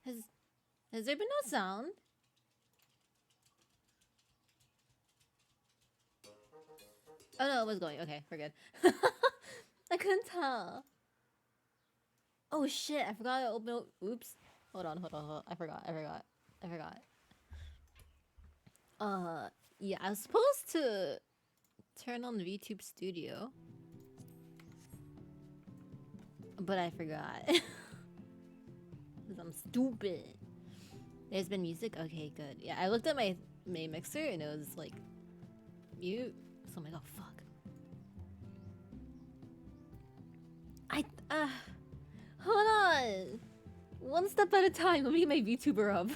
Has there been no sound? Oh no, it was going. Okay, we're good. I couldn't tell. Oh shit, I forgot to open. Oops. Hold on. I forgot. Yeah, I was supposed to turn on the VTube Studio, but I forgot. Because I'm stupid. There's been music? Okay, good. Yeah, I looked at my main mixer and it was like mute. So I'm like, oh fuck. Hold on. One step at a time. Let me get my VTuber up.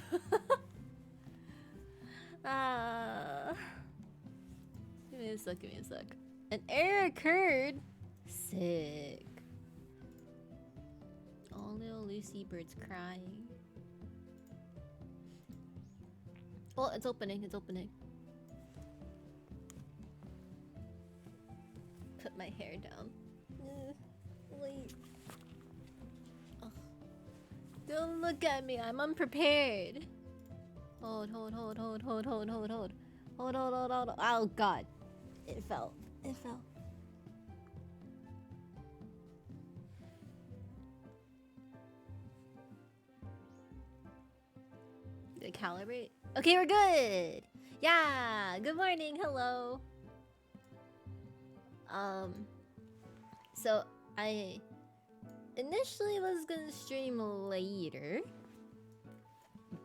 Give me a sec. An error occurred. Sick. Oh, little Lucy bird's crying. Well, it's opening. Put my hair down. Wait. Ugh. Don't look at me. I'm unprepared. Hold. Oh god. It fell. Did it calibrate? Okay, we're good. Yeah. Good morning. Hello. So I initially was gonna stream later,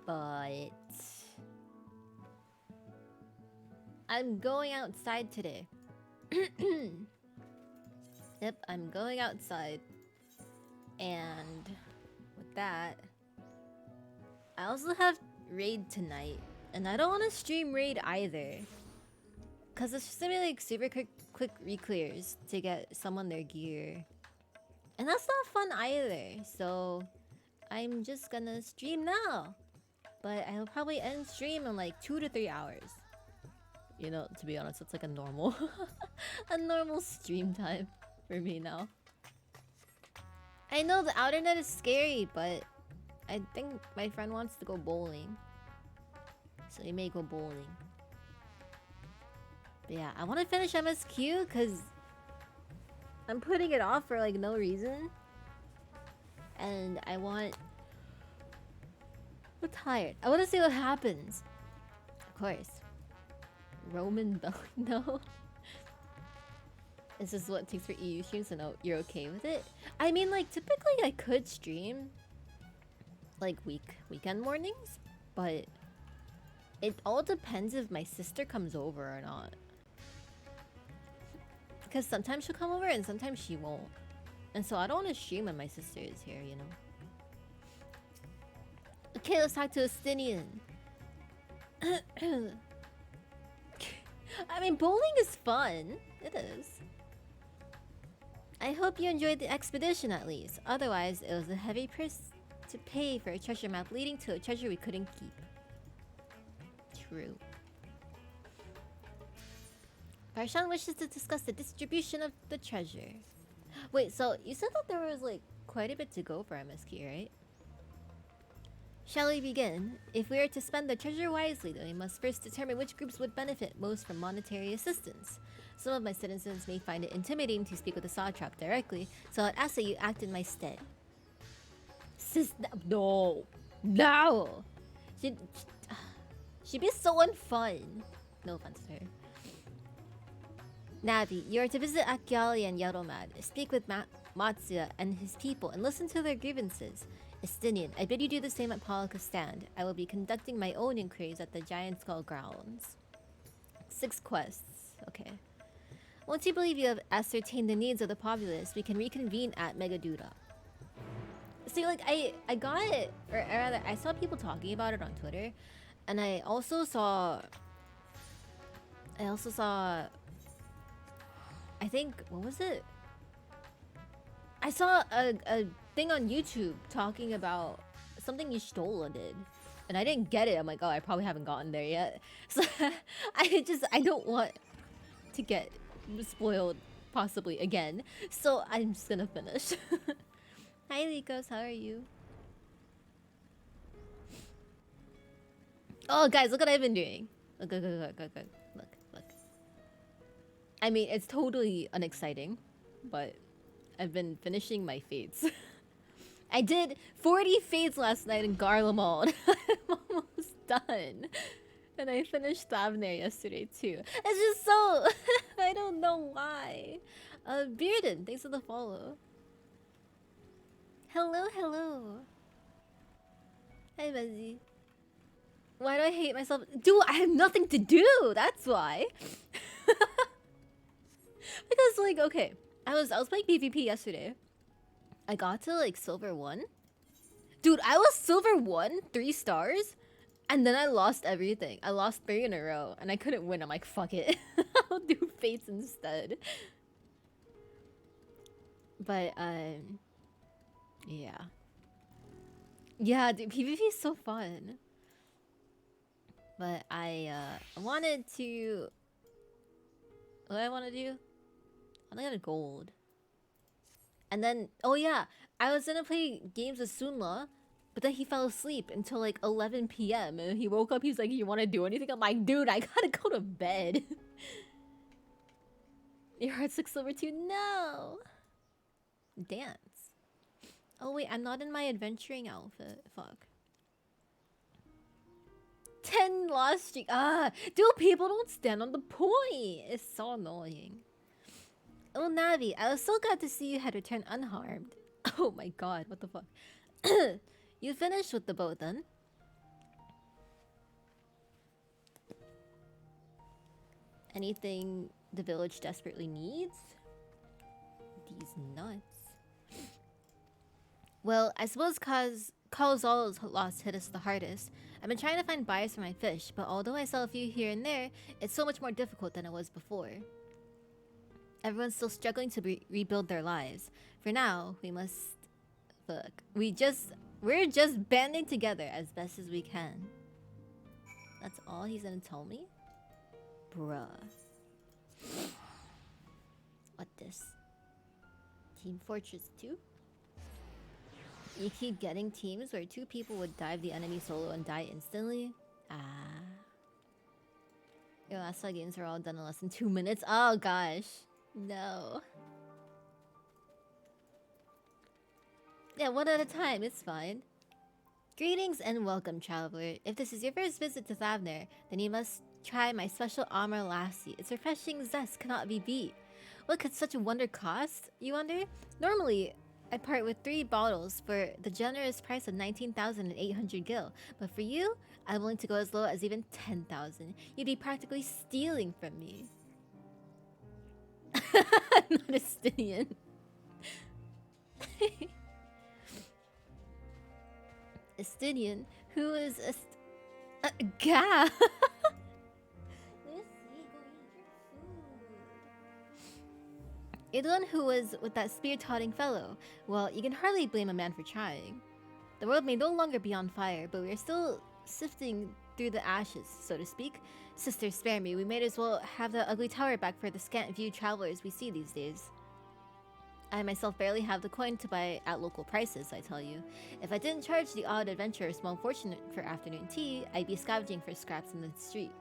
but I'm going outside today. Yep, I'm going outside. And with that, I also have raid tonight, and I don't want to stream raid either, cause it's just gonna be like super quick re-clears to get someone their gear, and that's not fun either. So I'm just gonna stream now, but I'll probably end stream in like 2 to 3 hours. You know, to be honest, it's like a normal a normal stream time for me now. I know the outer net is scary, but I think my friend wants to go bowling, so he may go bowling. But yeah, I want to finish MSQ because I'm putting it off for like no reason, and I'm tired. I want to see what happens. Of course. Roman bell. No. This is what it takes for EU streams, so no, you're okay with it? I mean, like, typically I could stream like weekend mornings, but it all depends if my sister comes over or not. Because sometimes she'll come over and sometimes she won't. And so I don't want to stream when my sister is here, you know? Okay, let's talk to Estinian. I mean, bowling is fun. It is. I hope you enjoyed the expedition at least. Otherwise, it was a heavy price to pay for a treasure map leading to a treasure we couldn't keep. True. Barshan wishes to discuss the distribution of the treasure. Wait, so you said that there was like quite a bit to go for MSQ, right? Shall we begin? If we are to spend the treasure wisely, then we must first determine which groups would benefit most from monetary assistance. Some of my citizens may find it intimidating to speak with the Sawtrap directly, so I'd ask that you act in my stead. No! She'd be so unfun. No offense to her. Navi, you are to visit Akyali and Yaromad. Speak with Matsuya and his people and listen to their grievances. Estinian, I bid you do the same at Polika's stand. I will be conducting my own inquiries at the Giant Skull grounds. 6 quests. Okay. Once you believe you have ascertained the needs of the populace, we can reconvene at Megaduda. See, like, I got it, or rather, I saw people talking about it on Twitter, and I also saw, I think, what was it? I saw a thing on YouTube talking about something Y'shtola did, and I didn't get it. I'm like, oh, I probably haven't gotten there yet. So I don't want to get spoiled possibly again. So I'm just gonna finish. Hi, Likos, how are you? Oh, guys, look what I've been doing. Look, look, look, look, look, look, look, look. I mean, it's totally unexciting, but I've been finishing my fates. I did 40 fates last night in Garlemald. I'm almost done. And I finished Thavner yesterday too. It's just so... I don't know why. Bearden, thanks for the follow. Hello, hello. Hi, Buzzy. Why do I hate myself? Dude, I have nothing to do. That's why. Because like, okay, I was playing PvP yesterday. I got to like silver 1. Dude, I was silver 1, 3 stars, and then I lost everything. I lost 3 in a row, and I couldn't win. I'm like, fuck it. I'll do fates instead. But yeah. Yeah, dude, PvP is so fun. But I wanted to... What do I want to do? I want to get a gold. And then, oh yeah, I was gonna play games with Sunla, but then he fell asleep until like 11 p.m. And he woke up, he's like, you want to do anything? I'm like, dude, I gotta go to bed. Your heart's like silver too? No! Dance. Oh wait, I'm not in my adventuring outfit. Fuck. 10 lost streak. Ah, dude, people don't stand on the point. It's so annoying. Oh, Navi, I was so glad to see you had returned unharmed. Oh my god, what the fuck? You finished with the boat then? Anything the village desperately needs? These nuts. Well, I suppose Kalzal's loss hit us the hardest. I've been trying to find buyers for my fish, but although I sell a few here and there, it's so much more difficult than it was before. Everyone's still struggling to rebuild their lives. For now, we must... Look, we're just banding together as best as we can. That's all he's gonna tell me? Bruh. What this? Team Fortress 2? You keep getting teams where 2 people would dive the enemy solo and die instantly? Ah. Your last 5 games are all done in less than 2 minutes? Oh gosh. No. Yeah, one at a time, it's fine. Greetings and welcome, traveler. If this is your first visit to Thavner, then you must try my special armor lassie. Its refreshing zest cannot be beat. What could such a wonder cost, you wonder? Normally, I'd part with 3 bottles for the generous price of 19,800 gil. But for you, I'm willing to go as low as even 10,000. You'd be practically stealing from me. I'm not a Stynian. A Stynian? Who is a gah? You're the one who was with that spear-toting fellow. Well, you can hardly blame a man for trying. The world may no longer be on fire, but we are still sifting through the ashes, so to speak. Sister, spare me. We might as well have the ugly tower back for the scant-viewed travelers we see these days. I myself barely have the coin to buy at local prices, I tell you. If I didn't charge the odd adventurer a small fortune for afternoon tea, I'd be scavenging for scraps in the street.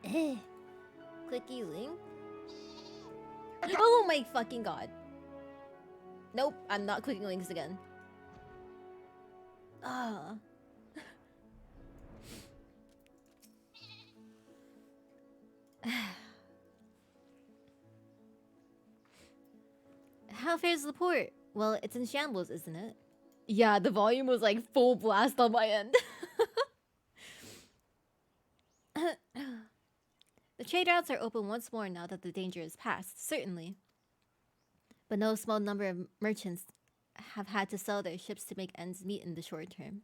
Eh. Clicky link? Oh my fucking god. Nope, I'm not clicking links again. Ah. How fares the port? Well, it's in shambles, isn't it? Yeah, the volume was like full blast on my end. The trade routes are open once more now that the danger is past, certainly. But no small number of merchants have had to sell their ships to make ends meet in the short term.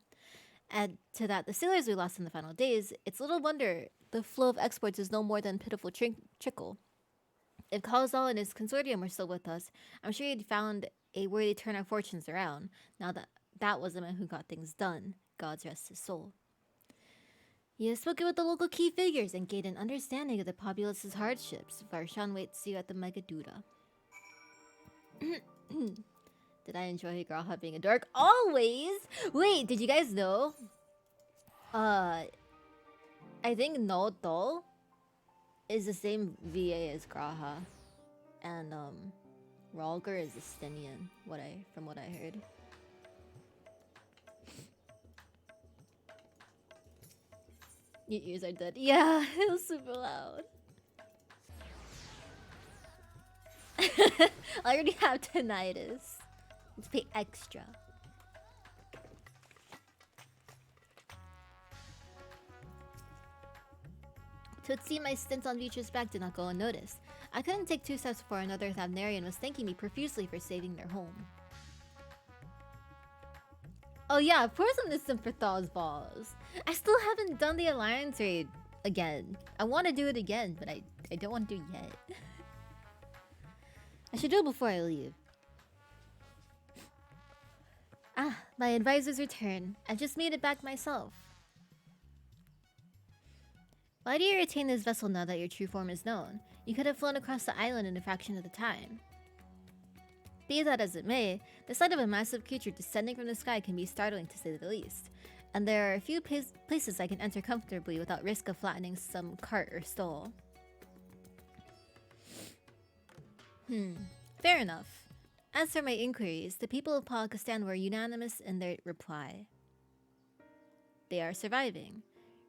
Add to that the sailors we lost in the final days, it's little wonder the flow of exports is no more than pitiful trickle. If Kalzal and his consortium were still with us, I'm sure he'd found a way to turn our fortunes around. Now that was the man who got things done. God's rest his soul. He has spoken with the local key figures and gained an understanding of the populace's hardships. Varshan waits you at the Megaduda. Did I enjoy Girlhut being a dork? Always! Wait, did you guys know? I think Noto is the same VA as Graha, and Rolger is Estinian. From what I heard. Your ears are dead. Yeah, it was super loud. I already have tinnitus. Let's pay extra. To see my stint on Beatrice's back did not go unnoticed. I couldn't take 2 steps before another Thavnarian was thanking me profusely for saving their home. Oh yeah, of course I'm the simp for Thaw's balls. I still haven't done the Alliance raid again. I want to do it again, but I don't want to do it yet. I should do it before I leave. Ah, my advisor's return. I just made it back myself. Why do you retain this vessel now that your true form is known? You could have flown across the island in a fraction of the time. Be that as it may, the sight of a massive creature descending from the sky can be startling to say the least. And there are a few places I can enter comfortably without risk of flattening some cart or stall. Fair enough. As for my inquiries, the people of Palakistan were unanimous in their reply. They are surviving.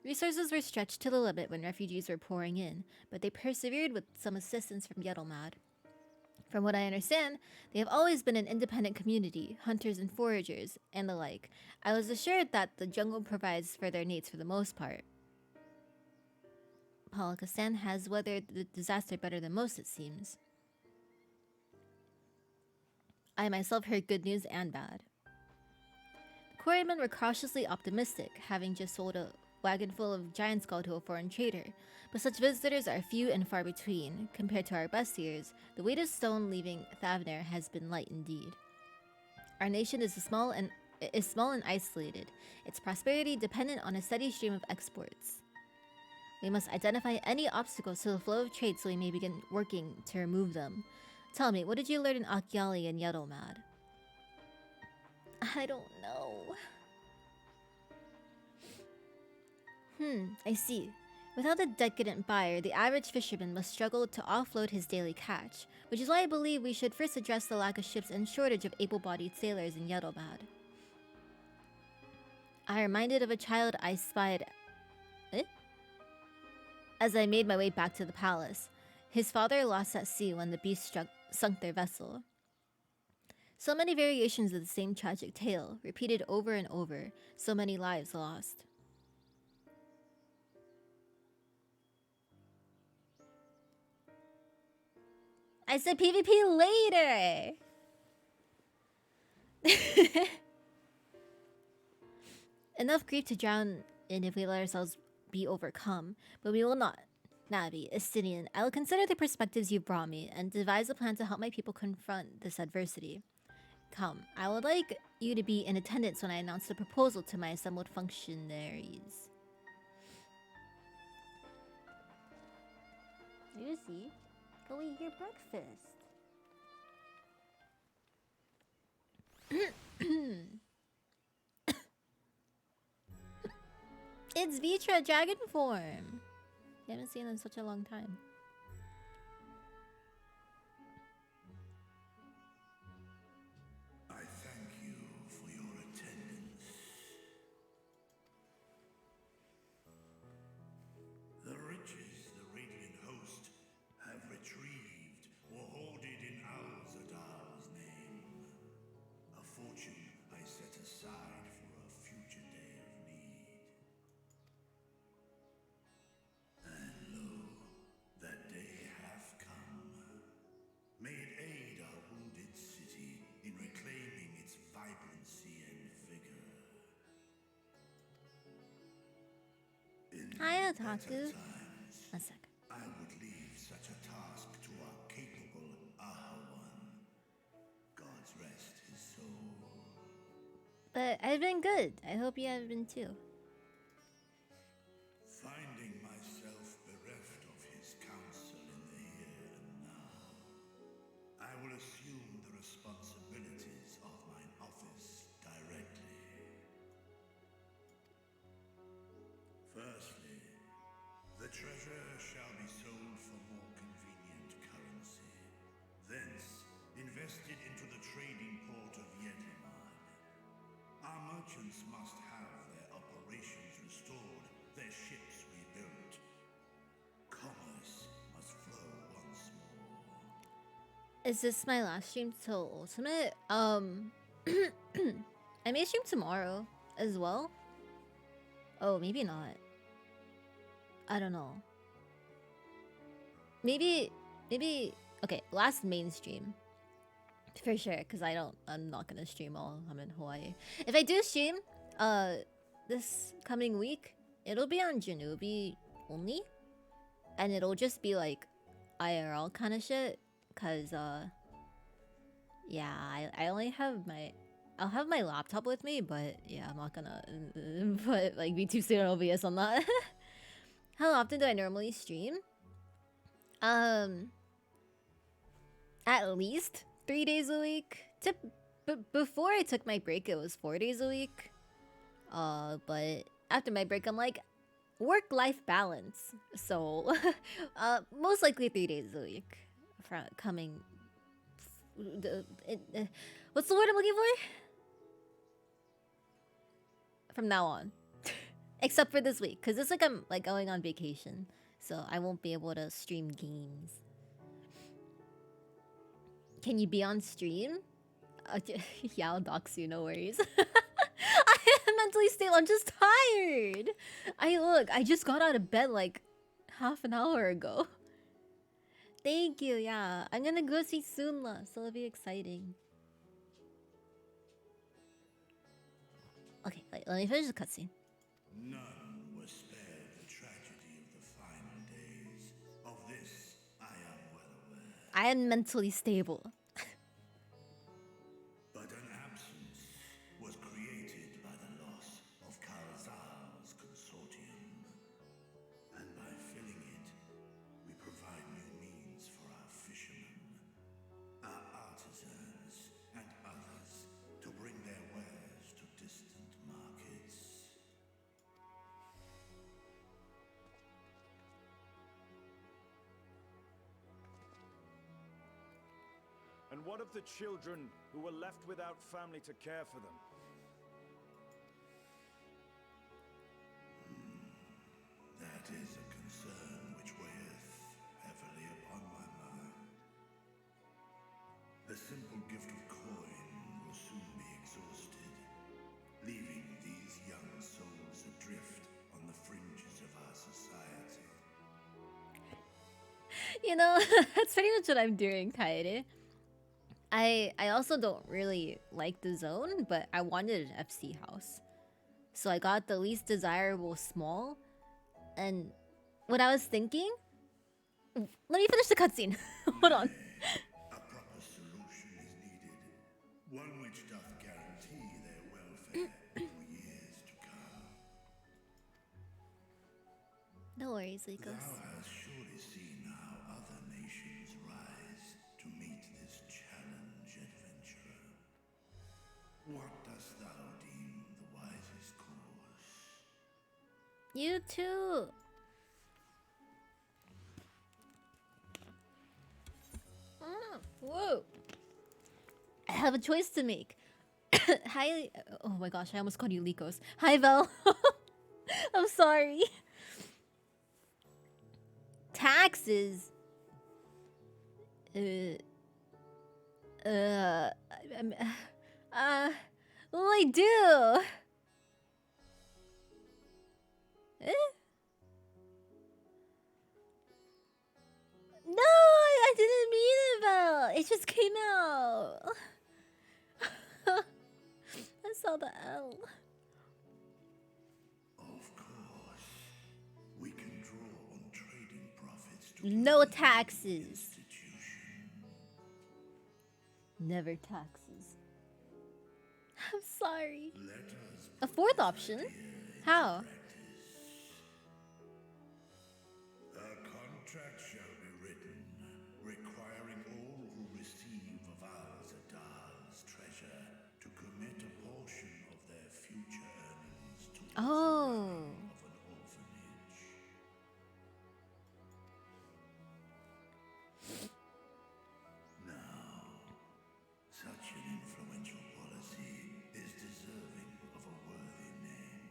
Resources were stretched to the limit when refugees were pouring in, but they persevered with some assistance from Yedelmad. From what I understand, they have always been an independent community, hunters and foragers, and the like. I was assured that the jungle provides for their needs for the most part. Palakistan has weathered the disaster better than most, it seems. I myself heard good news and bad. The quarrymen were cautiously optimistic, having just sold a wagon full of giant skull to a foreign trader, but such visitors are few and far between. Compared to our best years, the weight of stone leaving Thavner has been light indeed. Our nation is small and isolated, its prosperity dependent on a steady stream of exports. We must identify any obstacles to the flow of trade so we may begin working to remove them. Tell me, what did you learn in Akyali and Yedelmad? I don't know. I see. Without a decadent buyer, the average fisherman must struggle to offload his daily catch, which is why I believe we should first address the lack of ships and shortage of able-bodied sailors in Yedelmad. I reminded of a child I spied as I made my way back to the palace. His father lost at sea when the beast sunk their vessel. So many variations of the same tragic tale, repeated over and over, so many lives lost. I said PvP later! Enough grief to drown in if we let ourselves be overcome, but we will not. Navi, Estinian, I will consider the perspectives you've brought me and devise a plan to help my people confront this adversity. Come, I would like you to be in attendance when I announce the proposal to my assembled functionaries. Lucy, go eat your breakfast. It's Vitra dragon form. I haven't seen it in such a long time. I thank you for your attendance. The riches the Radiant Host have retrieved or hoarded in Al-Zadal's name. A fortune I set aside for a future day of need. And lo, that day hath come. May it aid our wounded city in reclaiming its vibrancy and vigor. Hi, Otaku. One sec. I would leave such a task to our capable Ahawan. God's rest his soul. But I've been good. I hope you have been too. Finding myself bereft of his counsel in the here and now, I will assume the responsibilities of mine office directly. Firstly, treasure shall be sold for more convenient currency. Thence, invested into the trading port of Yetimad. Our merchants must have their operations restored, their ships rebuilt. Commerce must flow once more. Is this my last stream till Ultimate? I may stream tomorrow as well. Oh, maybe not. I don't know. Maybe, okay, last main stream. For sure, because I'm not gonna stream while I'm in Hawaii. If I do stream, this coming week, it'll be on Janubi only. And it'll just be like IRL kind of shit. Cause, yeah, I only have I'll have my laptop with me, but yeah, I'm not gonna put like be too soon OBS on that. How often do I normally stream? At least 3 days a week. Before I took my break, it was 4 days a week. But after my break, I'm like, work-life balance. So, most likely 3 days a week. Coming. What's the word I'm looking for? From now on. Except for this week, because this week I'm like going on vacation. So I won't be able to stream games. Can you be on stream? Yeah, I'll dox you, no worries. I am mentally stable, I'm just tired. I just got out of bed like half an hour ago. Thank you, yeah. I'm gonna go see Sunla, so it'll be exciting. Okay, let me finish the cutscene. None were spared the tragedy of the final days. Of this, I am well aware. I am mentally stable. But an absence was created by the loss of Karzal's consortium. And by filling it, we provide new means for our fishermen, our artisans, and others to bring their wares to distant markets. And what of the children who were left without family to care for them? That is a concern which weigheth heavily upon my mind. The simple gift of coin will soon be exhausted, leaving these young souls adrift on the fringes of our society. You know, that's pretty much what I'm doing, Kaede. I also don't really like the zone, but I wanted an FC house. So I got the least desirable small. And what I was thinking... Let me finish the cutscene. Hold on. A proper solution is needed, one which doth guarantee their welfare for years to come. No worries, Lycos. Thou hast surely seen how other nations rise to meet this challenge, adventurer. What dost thou deem the wisest course? You too. Whoa. I have a choice to make. Hi. Oh my gosh, I almost called you Lycos. Hi, Vel. I'm sorry. Taxes. What will I do? Eh? No, I didn't mean it, Val. It just came out. I saw the L. Of course, we can draw on trading profits to No build a taxes. institution. Never taxes. I'm sorry. Let us A fourth option? How? a contract shall be written, requiring all who receive of Al-Zadal's treasure to commit a portion of their future earnings to the Oh. running of an orphanage.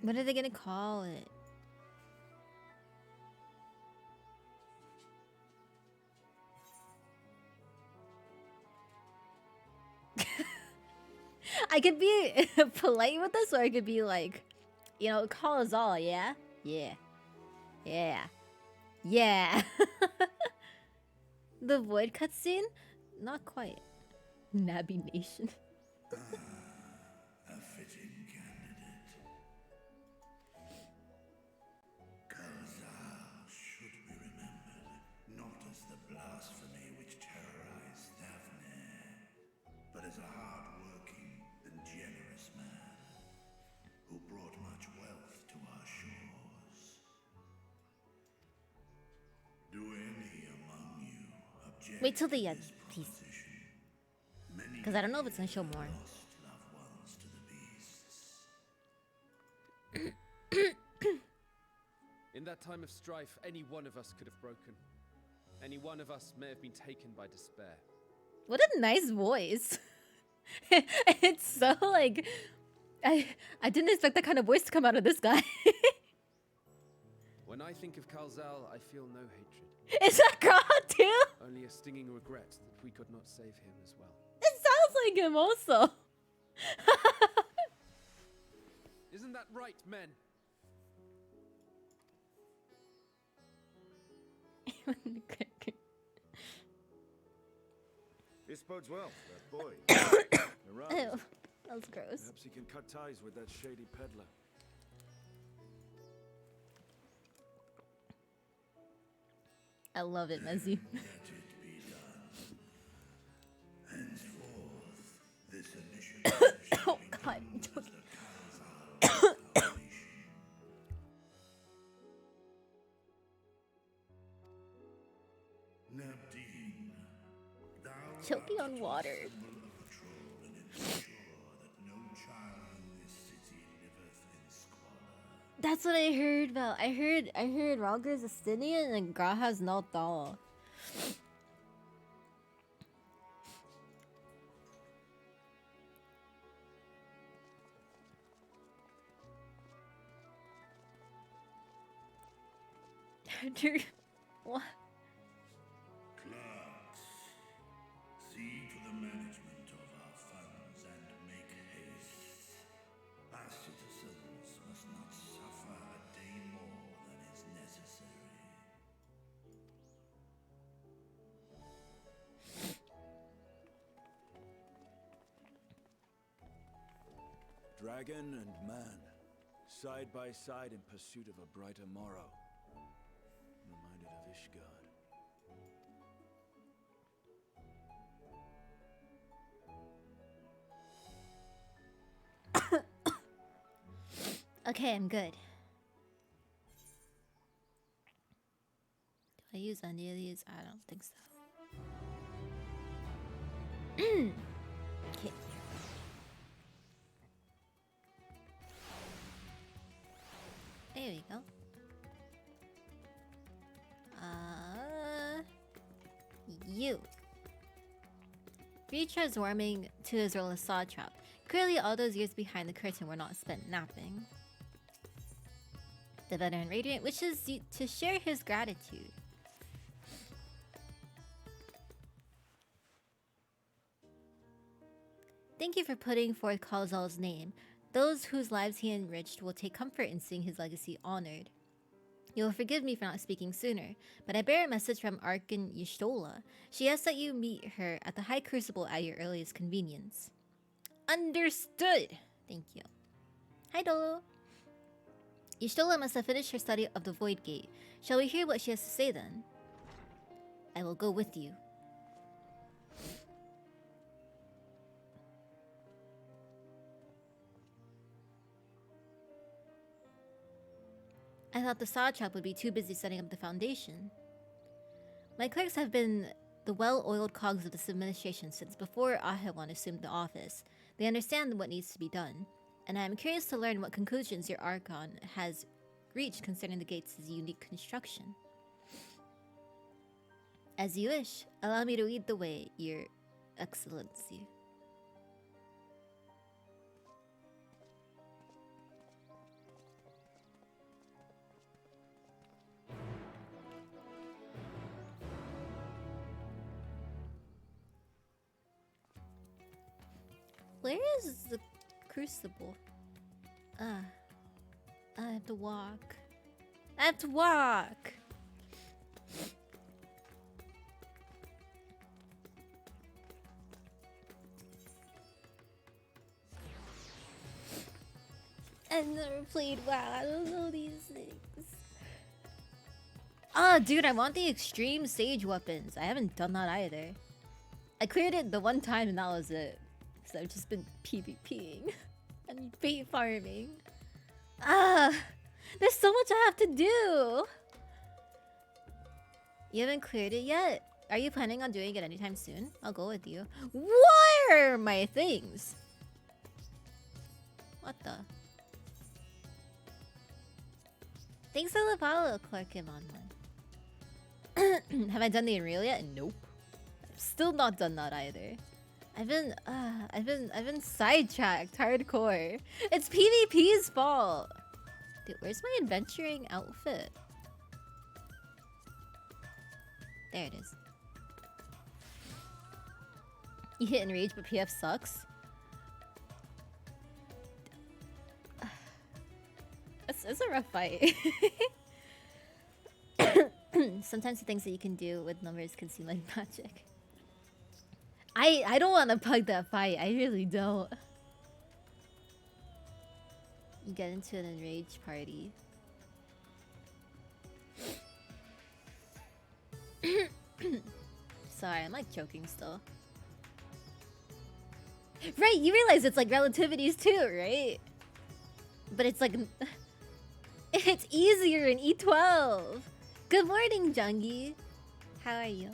What are they gonna call it? I could be polite with this, or I could be like, you know, call us all, yeah? Yeah. Yeah. Yeah. The void cutscene? Not quite. Nabby Nation. A fitting candidate. Kazal should be remembered, not as the blasphemy which terrorized Daphne, but as a hard-working and generous man who brought much wealth to our shores. Do any among you object Wait till the to end, this please. proposition? Many Because I don't know if it's gonna show more. lost loved ones to the beasts. In that time of strife, any one of us could have broken. Any one of us may have been taken by despair. What a nice voice. It's so like I didn't expect that kind of voice to come out of this guy. When I think of Kalzal, I feel no hatred. Is that God too? Only a stinging regret that we could not save him as well. It sounds like him also. Isn't that right, men? This bodes well for that boy. Around. Ew, that was gross. Perhaps he can cut ties with that shady peddler. I love it, Mezu. Let it be done. Henceforth, this initiative shall Oh be God. known as the Kazal Foundation. Nabdeen, thou Choking art on to water. assemble a patrol and ensure that no child in this city liveth in squalor. That's what I heard about. I heard Ralger's Estinian and Graha's not Dal. What? Clerks, see to the management of our funds and make haste. Our citizens must not suffer a day more than is necessary. Dragon and man, side by side in pursuit of a brighter morrow. Reminded of Ishgard. Okay, I'm good. Do I use any of these? I don't think so. Okay. There we go. You. Future is warming to his role as saw trap. Clearly, all those years behind the curtain were not spent napping. The veteran Radiant wishes you to share his gratitude. Thank you for putting forth Kalzal's name. Those whose lives he enriched will take comfort in seeing his legacy honored. You will forgive me for not speaking sooner, but I bear a message from Arkan Y'shtola. She asks that you meet her at the High Crucible at your earliest convenience. Understood! Thank you. Hi, Dolo. Y'shtola must have finished her study of the Void Gate. Shall we hear what she has to say then? I will go with you. I thought the saw trap would be too busy setting up the foundation. My clerks have been the well-oiled cogs of this administration since before Ahewan assumed the office. They understand what needs to be done, and I am curious to learn what conclusions your Archon has reached concerning the gate's unique construction. As you wish, allow me to lead the way, Your Excellency. Where is the crucible? I have to walk. I have to walk! I've never played WoW. I don't know these things. Ah, dude, I want the extreme sage weapons. I haven't done that either. I cleared it the one time and that was it. So I've just been PvPing and bait farming. Ah, there's so much I have to do. You haven't cleared it yet? Are you planning on doing it anytime soon? I'll go with you. What are my things? What the? Thanks for the follow, Clarkimon. Have I done the Unreal yet? Nope. I've still not done that either. I've been sidetracked hardcore. It's PvP's fault. Dude, where's my adventuring outfit? There it is. You hit Enrage, but PF sucks. It's a rough fight. Sometimes the things that you can do with numbers can seem like magic. I don't want to pug that fight. I really don't. You get into an enraged party. Sorry, I'm like choking still. Right, you realize it's like relativities too, right? But it's like... It's easier in E12. Good morning, Jungi. How are you?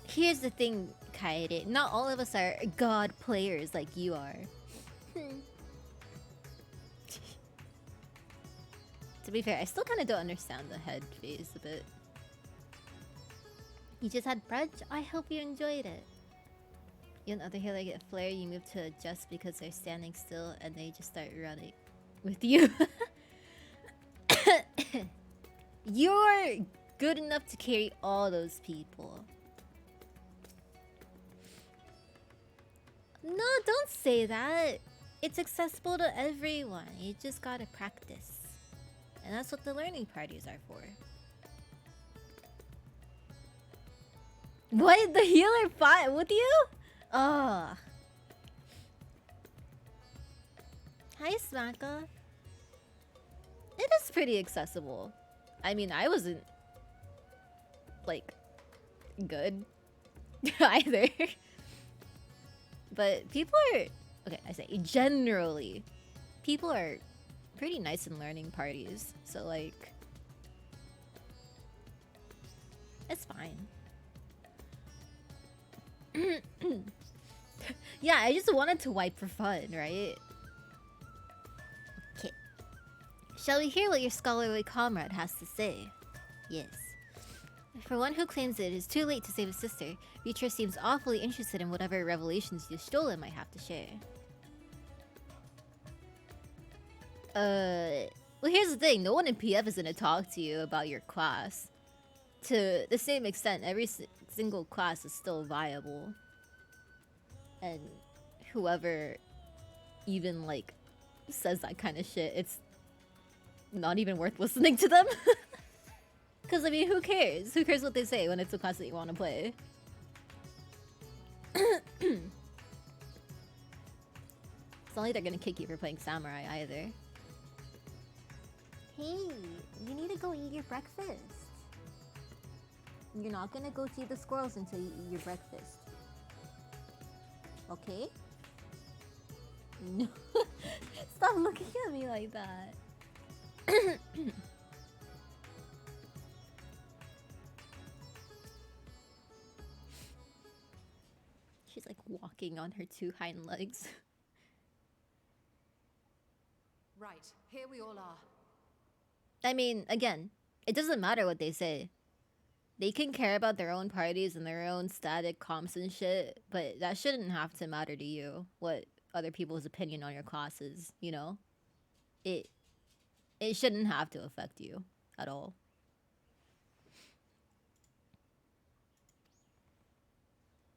Here's the thing, Kaede. Not all of us are god players like you are. To be fair, I still kind of don't understand the head phase a bit. You just had brunch? I hope you enjoyed it. You and other healer get flare, you move to adjust because they're standing still and they just start running with you. You're good enough to carry all those people. No, don't say that. It's accessible to everyone. You just gotta practice. And that's what the learning parties are for. What? The healer fought with you? Oh. Hi, Smacka. It is pretty accessible. I mean, I wasn't, like, good either. But people are... Okay, I say generally, people are pretty nice in learning parties. So, like... It's fine. Yeah, I just wanted to wipe for fun, right? Okay. Shall we hear what your scholarly comrade has to say? Yes. For one who claims it is too late to save his sister, Reacher seems awfully interested in whatever revelations you've stolen might have to share. Well, here's the thing. No one in PF is gonna talk to you about your class. To the same extent, every single class is still viable. And whoever even, like, says that kind of shit, it's not even worth listening to them. Because, I mean, who cares? Who cares what they say when it's a class that you want to play? It's not like they're gonna kick you for playing Samurai either. Hey, you need to go eat your breakfast. You're not gonna go see the squirrels until you eat your breakfast. Okay? No. Stop looking at me like that. She's like walking on her two hind legs. Right, here we all are. I mean, again, it doesn't matter what they say. They can care about their own parties and their own static comps and shit, but that shouldn't have to matter to you, what other people's opinion on your class is, you know? It shouldn't have to affect you at all.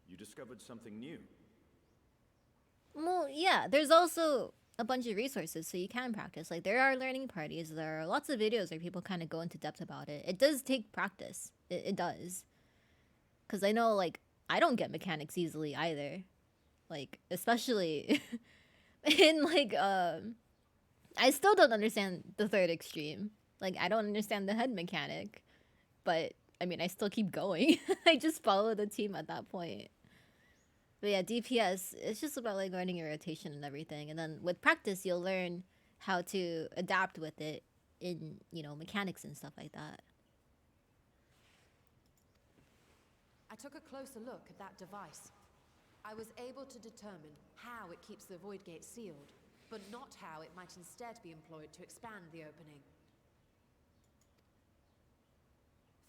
You discovered something new. Well, yeah, there's also a bunch of resources so you can practice. Like there are learning parties. There are lots of videos where people kind of go into depth about it. It does take practice. It does. Cuz I know like I don't get mechanics easily either. Like especially in like I still don't understand the third extreme. Like I don't understand the head mechanic. But I mean, I still keep going. I just follow the team at that point. But yeah, DPS, it's just about like learning your rotation and everything. And then with practice, you'll learn how to adapt with it in, you know, mechanics and stuff like that. I took a closer look at that device. I was able to determine how it keeps the void gate sealed, but not how it might instead be employed to expand the opening.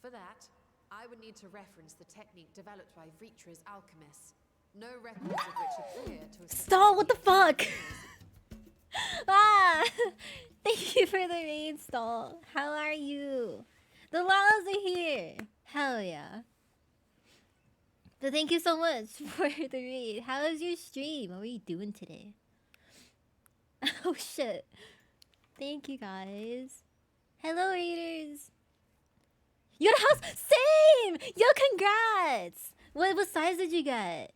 For that, I would need to reference the technique developed by Vritra's alchemists, no records of which appear to have... Stall, what the fuck? Ah! Thank you for the raid, Stall. How are you? The Lalas are here. Hell yeah. But thank you so much for the raid. How was your stream? What were you doing today? Oh shit. Thank you guys. Hello raiders. You got a house? Same! Yo, congrats! What size did you get?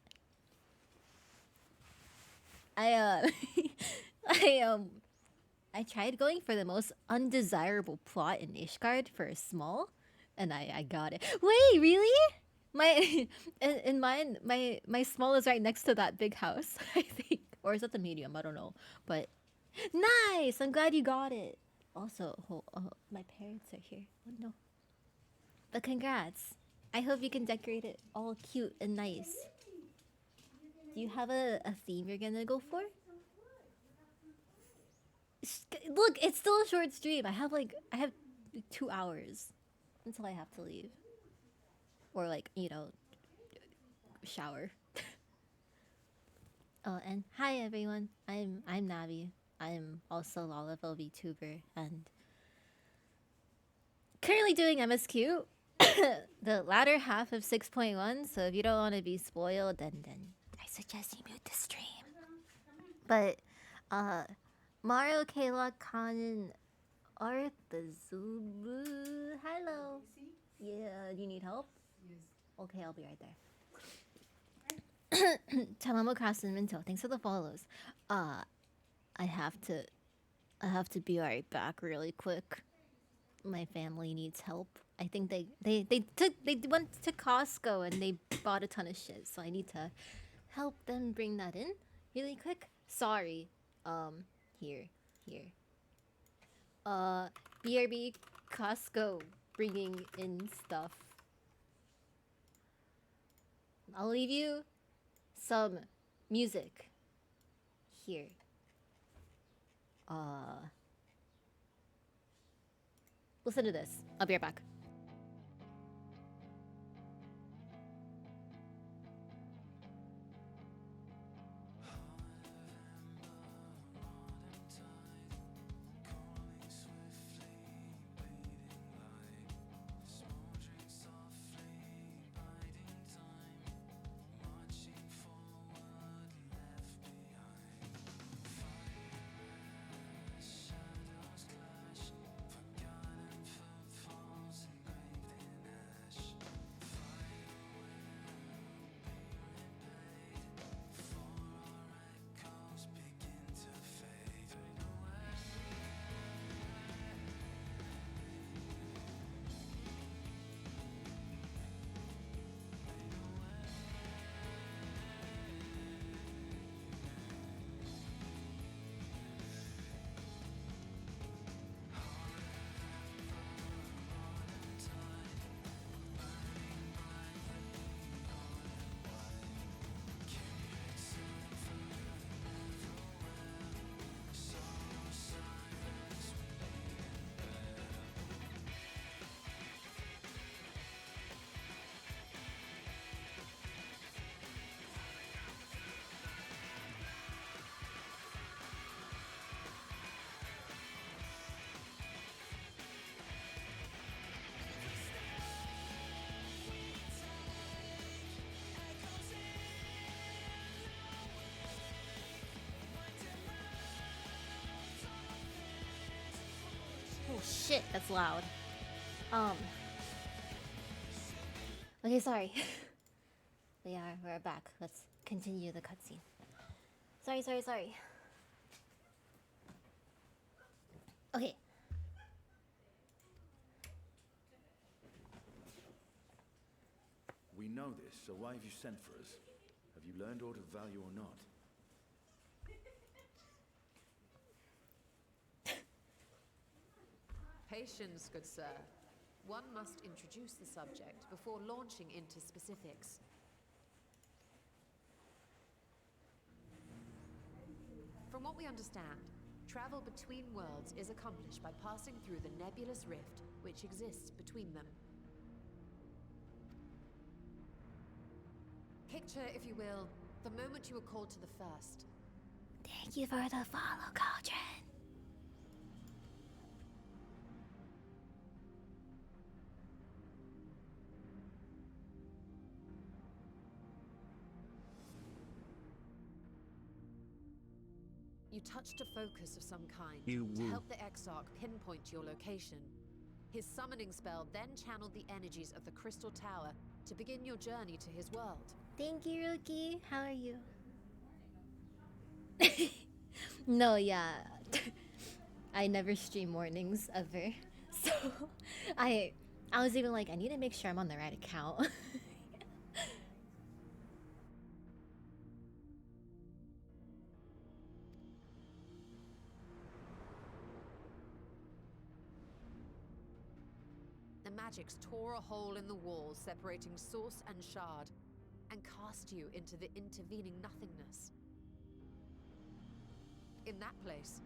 I tried going for the most undesirable plot in Ishgard for a small, and I got it. Wait, really? My in mine, my small is right next to that big house, I think. Or is that the medium? I don't know. But nice! I'm glad you got it. Also, my parents are here. Oh no. But congrats. I hope you can decorate it all cute and nice. Do you have a theme you're gonna go for? Look, it's still a short stream. I have 2 hours until I have to leave. Or like, you know, shower. Oh, and hi everyone. I'm Navi. I'm also Lalavel VTuber and currently doing MSQ. The latter half of 6.1, so if you don't want to be spoiled, then I suggest you mute the stream. But Mario Kayla Kanin Arthazubu. Hello. Yeah, do you need help? Yes. Okay, I'll be right there. Tamamo Cross and Minto, thanks for the follows. I have to be right back really quick. My family needs help. I think they went to Costco and they bought a ton of shit, so I need to help them bring that in really quick. Sorry. Here. BRB Costco bringing in stuff. I'll leave you some music here. Listen to this. I'll be right back. shit, that's loud. Okay, sorry. We're back. Let's continue the cutscene. Sorry. Okay. We know this, so why have you sent for us? Have you learned aught of value or not? Patience, good sir. One must introduce the subject before launching into specifics. From what we understand, travel between worlds is accomplished by passing through the nebulous rift which exists between them. Picture, if you will, the moment you were called to the first. Thank you for the follow, Cauldron. You touched a focus of some kind You to woo. help the Exarch pinpoint your location. His summoning spell then channeled the energies of the Crystal Tower to begin your journey to his world. Thank you, Rookie. How are you? No, yeah. I never stream mornings ever. So I was even like, I need to make sure I'm on the right account. The magics tore a hole in the wall separating source and shard, and cast you into the intervening nothingness. In that place,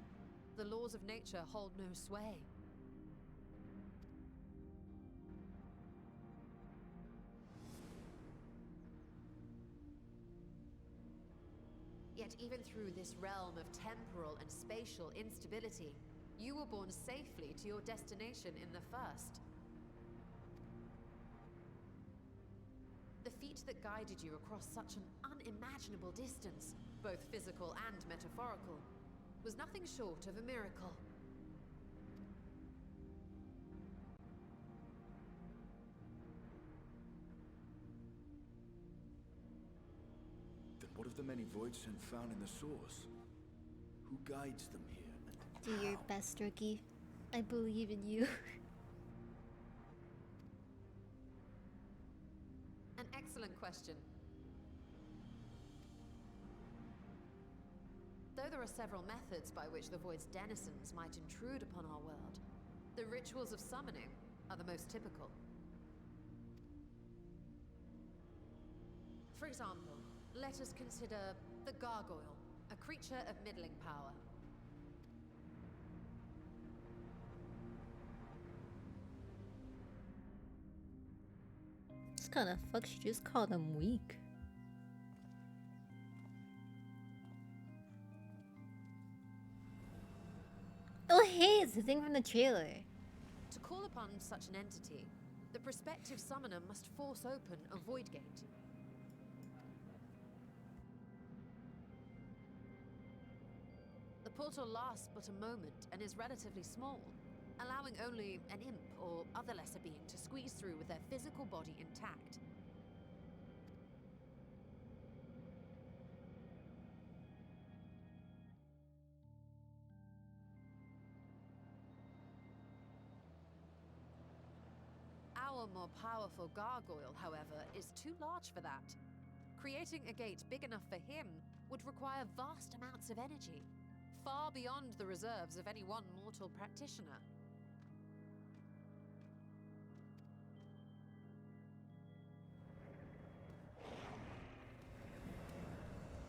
the laws of nature hold no sway. Yet even through this realm of temporal and spatial instability, you were borne safely to your destination in the first. The feat that guided you across such an unimaginable distance, both physical and metaphorical, was nothing short of a miracle. Then what of the many voids sent found in the source? Who guides them here? Do your best, Rookie. I believe in you. An excellent question. Though there are several methods by which the Void's denizens might intrude upon our world, the rituals of summoning are the most typical. For example, let us consider the Gargoyle, a creature of middling power. It's kind of fucked. She just called him weak. Oh hey, it's the thing from the trailer. To call upon such an entity, the prospective summoner must force open a void gate. The portal lasts but a moment and is relatively small, allowing only an imp or other lesser being to squeeze through with their physical body intact. Our more powerful gargoyle, however, is too large for that. Creating a gate big enough for him would require vast amounts of energy, far beyond the reserves of any one mortal practitioner.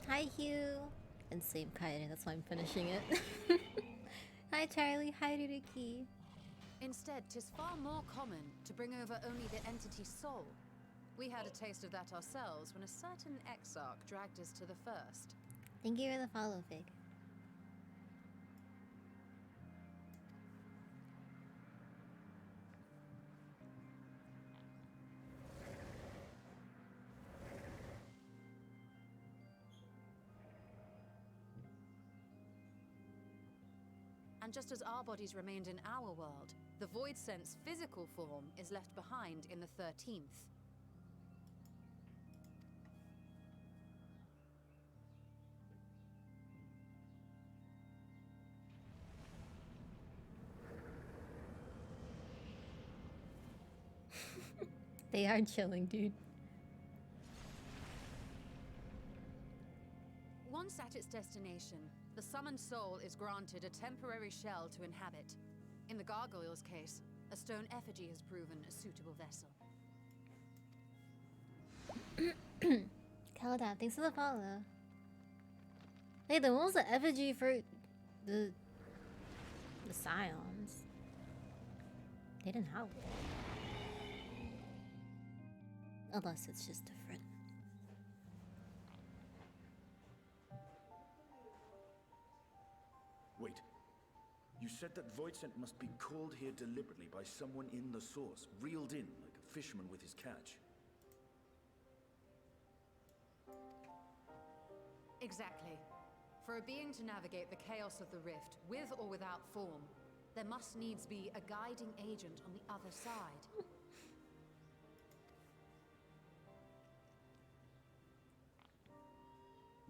Hi Hugh. And same Kairi, that's why I'm finishing it. Hi Charlie, hi Ruriki. Instead, 'tis far more common to bring over only the entity's soul. We had a taste of that ourselves when a certain exarch dragged us to the first. Thank you for the follow, Fig. And just as our bodies remained in our world, the Void Sense physical form is left behind in the 13th. They are chilling, dude. Once at its destination, the summoned soul is granted a temporary shell to inhabit. In the gargoyle's case, a stone effigy has proven a suitable vessel. Calda, thanks for the follow. Hey, then what was the effigy for the Scions? They didn't have one. Unless it's just different. Wait. You said that Voidsent must be called here deliberately by someone in the source, reeled in like a fisherman with his catch. Exactly. For a being to navigate the chaos of the rift, with or without form, there must needs be a guiding agent on the other side.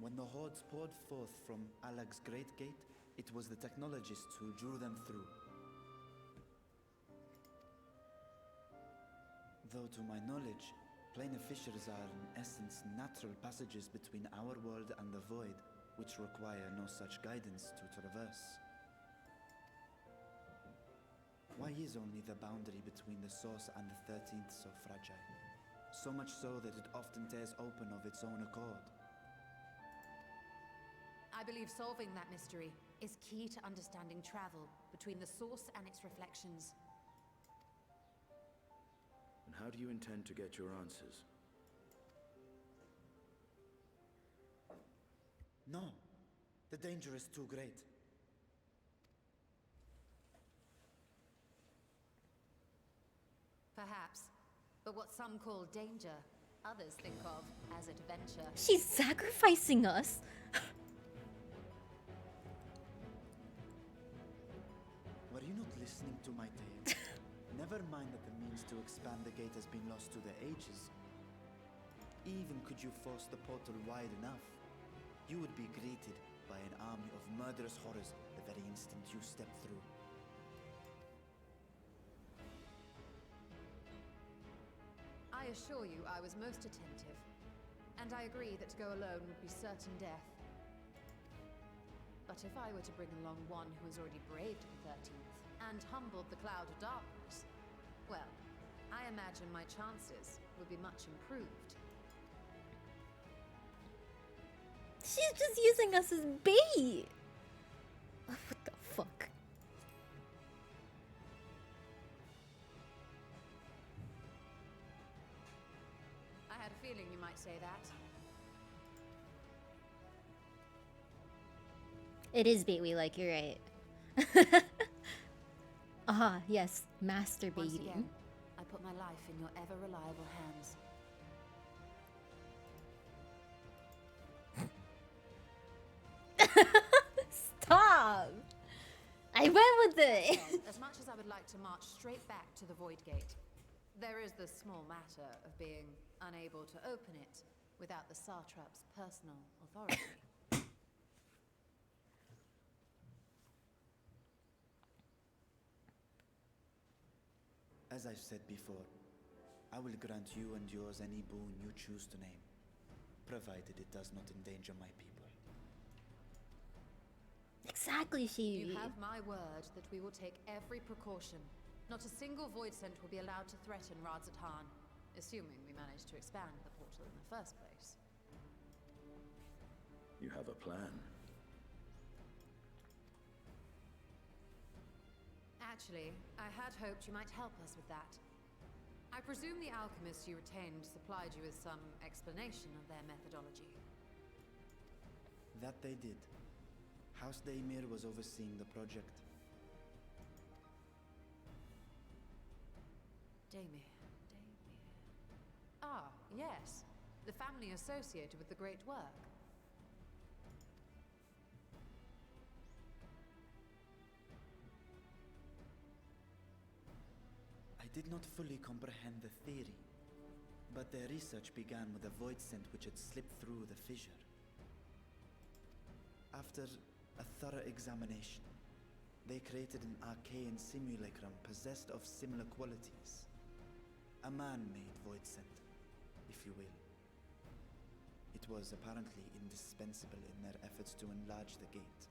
When the hordes poured forth from Alag's Great Gate, it was the technologists who drew them through. Though to my knowledge, planar fissures are in essence natural passages between our world and the void, which require no such guidance to traverse. Why is only the boundary between the source and the 13th so fragile? So much so that it often tears open of its own accord. I believe solving that mystery is key to understanding travel between the source and its reflections. And how do you intend to get your answers? No, the danger is too great. Perhaps. But what some call danger, others think of as adventure. She's sacrificing us. Were you not listening to my tale? Never mind that the means to expand the gate has been lost to the ages. Even could you force the portal wide enough, you would be greeted by an army of murderous horrors the very instant you step through. I assure you I was most attentive. And I agree that to go alone would be certain death. But if I were to bring along one who has already braved the 13th and humbled the cloud of darkness, well, I imagine my chances would be much improved. She's just using us as bait. What the fuck? I had a feeling you might say that. It is bait we like, you're right. Ah, yes, masturbating. Once again, I put my life in your ever-reliable hands. Stop! I went with it. As much as I would like to march straight back to the Void Gate, there is the small matter of being unable to open it without the Satrap's personal authority. As I've said before, I will grant you and yours any boon you choose to name, provided it does not endanger my people. Exactly, Shivi. You have my word that we will take every precaution. Not a single void scent will be allowed to threaten Radzatan, assuming we manage to expand the portal in the first place. You have a plan. Actually, I had hoped you might help us with that. I presume the alchemists you retained supplied you with some explanation of their methodology. That they did. House Daimir was overseeing the project. Daimir. Ah, yes. The family associated with the great work. did not fully comprehend the theory, but their research began with a void scent which had slipped through the fissure. After a thorough examination, they created an arcane simulacrum possessed of similar qualities. A man-made void scent, if you will. It was apparently indispensable in their efforts to enlarge the gate.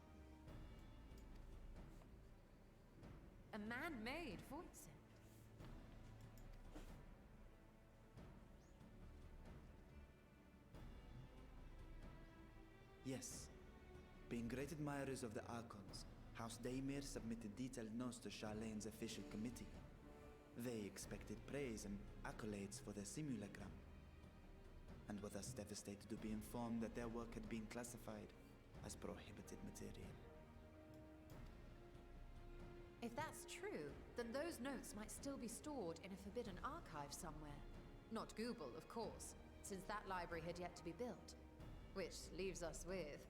A man-made void scent. Yes. Being great admirers of the Archons, House Daymir submitted detailed notes to Charlene's official committee. They expected praise and accolades for their simulacrum, and were thus devastated to be informed that their work had been classified as prohibited material. If that's true, then those notes might still be stored in a forbidden archive somewhere. Not Google, of course, since that library had yet to be built. Which leaves us with...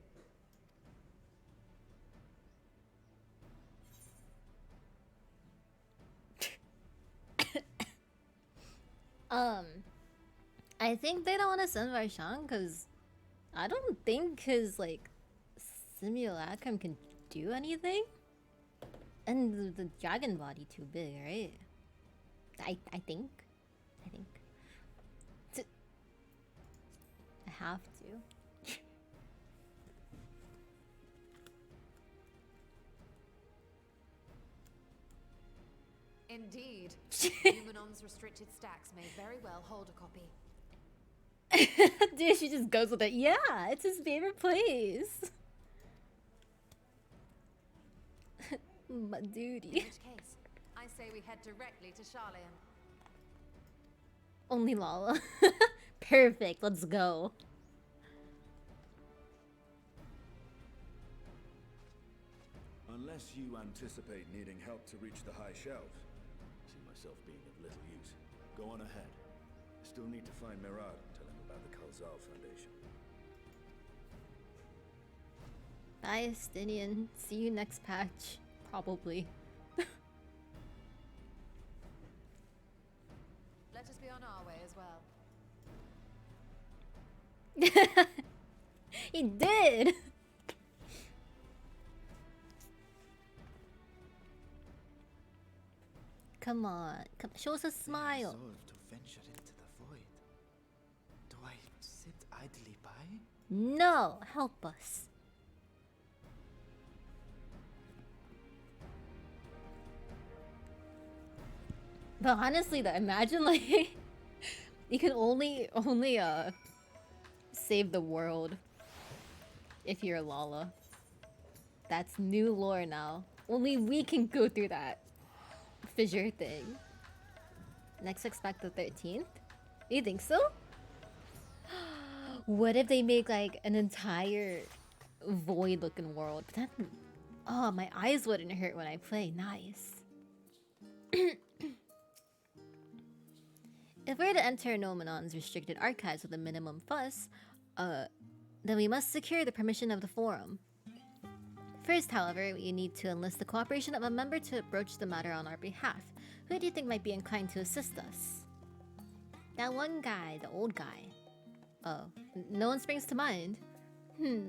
I think they don't want to send Varshan because I don't think his like simulacrum can do anything, and the dragon body too big, right? I think I have to. Indeed. Numenon's restricted stacks may very well hold a copy. Dude, she just goes with it. Yeah, it's his favorite place. My In duty. which case, I say we head directly to Charlene. Only Lala. Perfect, let's go. Unless you anticipate needing help to reach the high shelves, I see myself being of little use. Go on ahead. I still need to find Mirad and tell him about the Kalzal Foundation. Bye, Estinian. See you next patch. Probably. Let us be on our way as well. He did! Come on. Come, show us a smile. Resolved to venture into the void. Do I sit idly by? No! Help us. But honestly though, imagine like you can only save the world if you're Lala. That's new lore now. Only we can go through that fissure thing. Next expect the 13th? You think so? What if they make like an entire void looking world? But that, oh, my eyes wouldn't hurt when I play. Nice. If we're to enter Nomenon's restricted archives with a minimum fuss, then we must secure the permission of the forum. First, however, we need to enlist the cooperation of a member to broach the matter on our behalf. Who do you think might be inclined to assist us? That one guy, the old guy. Oh, no one springs to mind.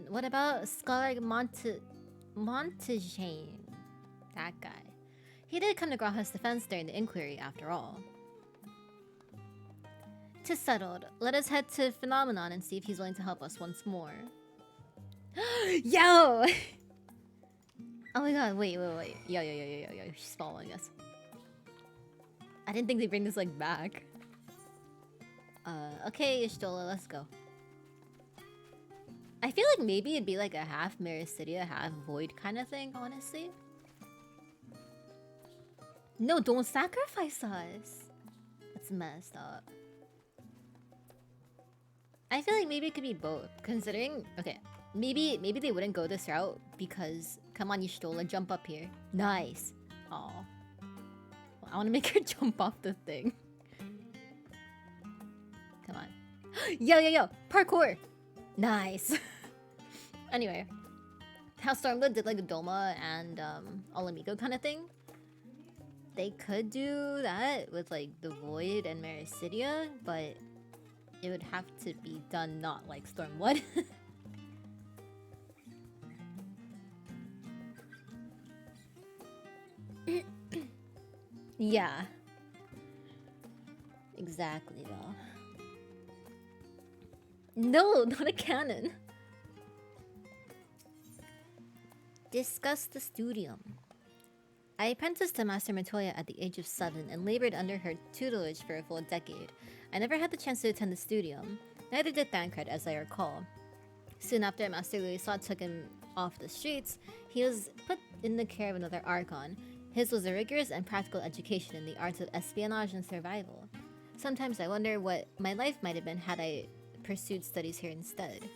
What about Scholar Montaigne? That guy. He did come to Graha's defense during the inquiry, after all. 'Tis settled. Let us head to Phenomenon and see if he's willing to help us once more. Yo! Oh my god, wait. Yo, she's following us. I didn't think they'd bring this like back. Okay, Ishtola, let's go. I feel like maybe it'd be like a half Mericidia, half Void kind of thing, honestly. No, don't sacrifice us. That's messed up. I feel like maybe it could be both, considering... Okay, maybe they wouldn't go this route because... Come on, Y'shtola, jump up here. Nice. Aw. I want to make her jump off the thing. Come on. Yo! Parkour! Nice. Anyway. How Stormblood did like a Doma and Olamigo kind of thing. they could do that with like the Void and Mericidia, but it would have to be done not like Stormwood. Yeah. Exactly though. No, not a cannon. Discuss the studium. I apprenticed to Master Matoya at the age of 7 and labored under her tutelage for a full decade. I never had the chance to attend the studium. Neither did Thancred, as I recall. Soon after Master Louisa took him off the streets, he was put in the care of another Archon. His was a rigorous and practical education in the arts of espionage and survival. Sometimes I wonder what my life might have been had I pursued studies here instead.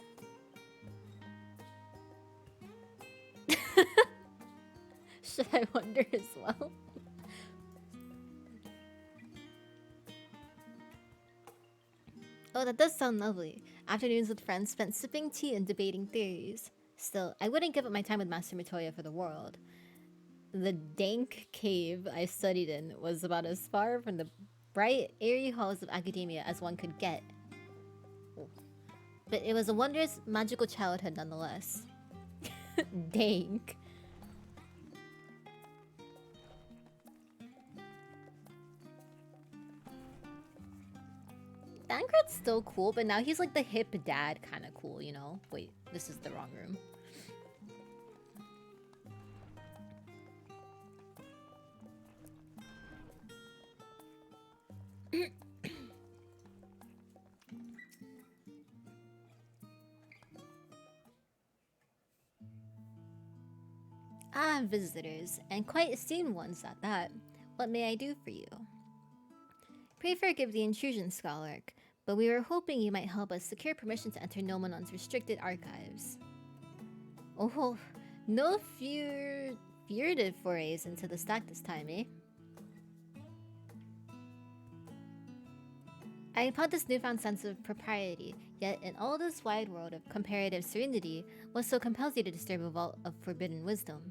Should I wonder as well? Oh, that does sound lovely. Afternoons with friends spent sipping tea and debating theories. Still, I wouldn't give up my time with Master Matoya for the world. The dank cave I studied in was about as far from the bright, airy halls of academia as one could get. But it was a wondrous, magical childhood nonetheless. Dank. Thancred's still cool, but now he's like the hip dad kind of cool, you know? Wait, this is the wrong room. Ah, visitors, and quite esteemed ones at that. What may I do for you? Pray forgive the intrusion, Scholar, but we were hoping you might help us secure permission to enter Nomonon's restricted archives. Oh, no furtive forays into the stack this time, eh? I upon this newfound sense of propriety, yet in all this wide world of comparative serenity, what so compels you to disturb a vault of forbidden wisdom?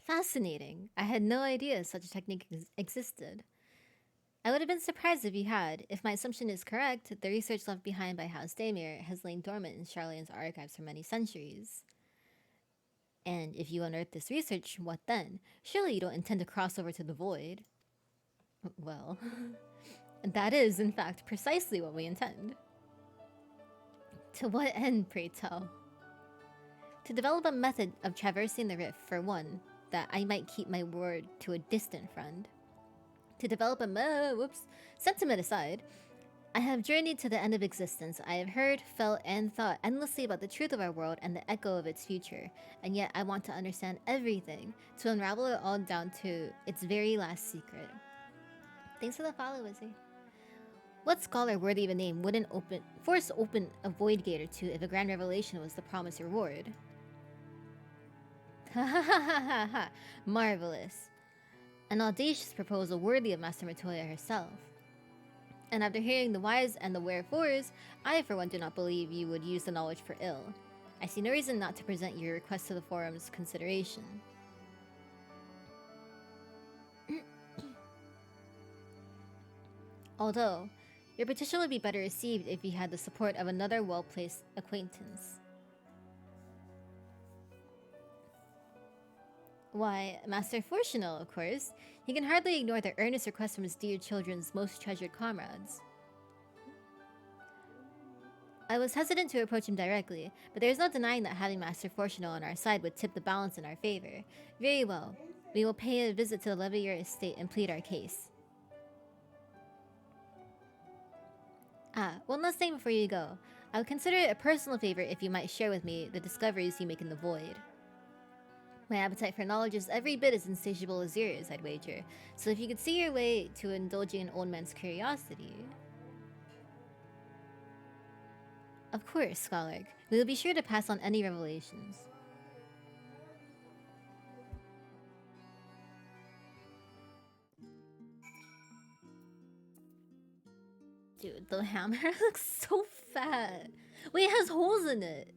Fascinating. I had no idea such a technique existed. I would have been surprised if you had. If my assumption is correct, the research left behind by House Daymir has lain dormant in Charlane's archives for many centuries. And if you unearth this research, what then? Surely you don't intend to cross over to the Void. Well, that is, in fact, precisely what we intend. To what end, pray tell? To develop a method of traversing the rift, for one, that I might keep my word to a distant friend. To develop a sentiment aside, I have journeyed to the end of existence. I have heard, felt, and thought endlessly about the truth of our world and the echo of its future. And yet I want to understand everything, to unravel it all down to its very last secret. Thanks for the follow, Izzy. What scholar worthy of a name wouldn't force open a void gate or two if a grand revelation was the promised reward? Ha ha ha ha ha ha! Marvelous. An audacious proposal worthy of Master Matoya herself. And after hearing the whys and the wherefores, I for one do not believe you would use the knowledge for ill. I see no reason not to present your request to the forum's consideration. Although, your petition would be better received if you had the support of another well-placed acquaintance. Why, Master Fortunal, of course. He can hardly ignore the earnest request from his dear children's most treasured comrades. I was hesitant to approach him directly, but there is no denying that having Master Fortunal on our side would tip the balance in our favor. Very well. We will pay a visit to the Levier estate and plead our case. Ah, one last thing before you go. I would consider it a personal favor if you might share with me the discoveries you make in the Void. My appetite for knowledge is every bit as insatiable as yours, I'd wager. So if you could see your way to indulging an old man's curiosity... Of course, Scholar. We will be sure to pass on any revelations. the hammer looks so fat. Wait, it has holes in it.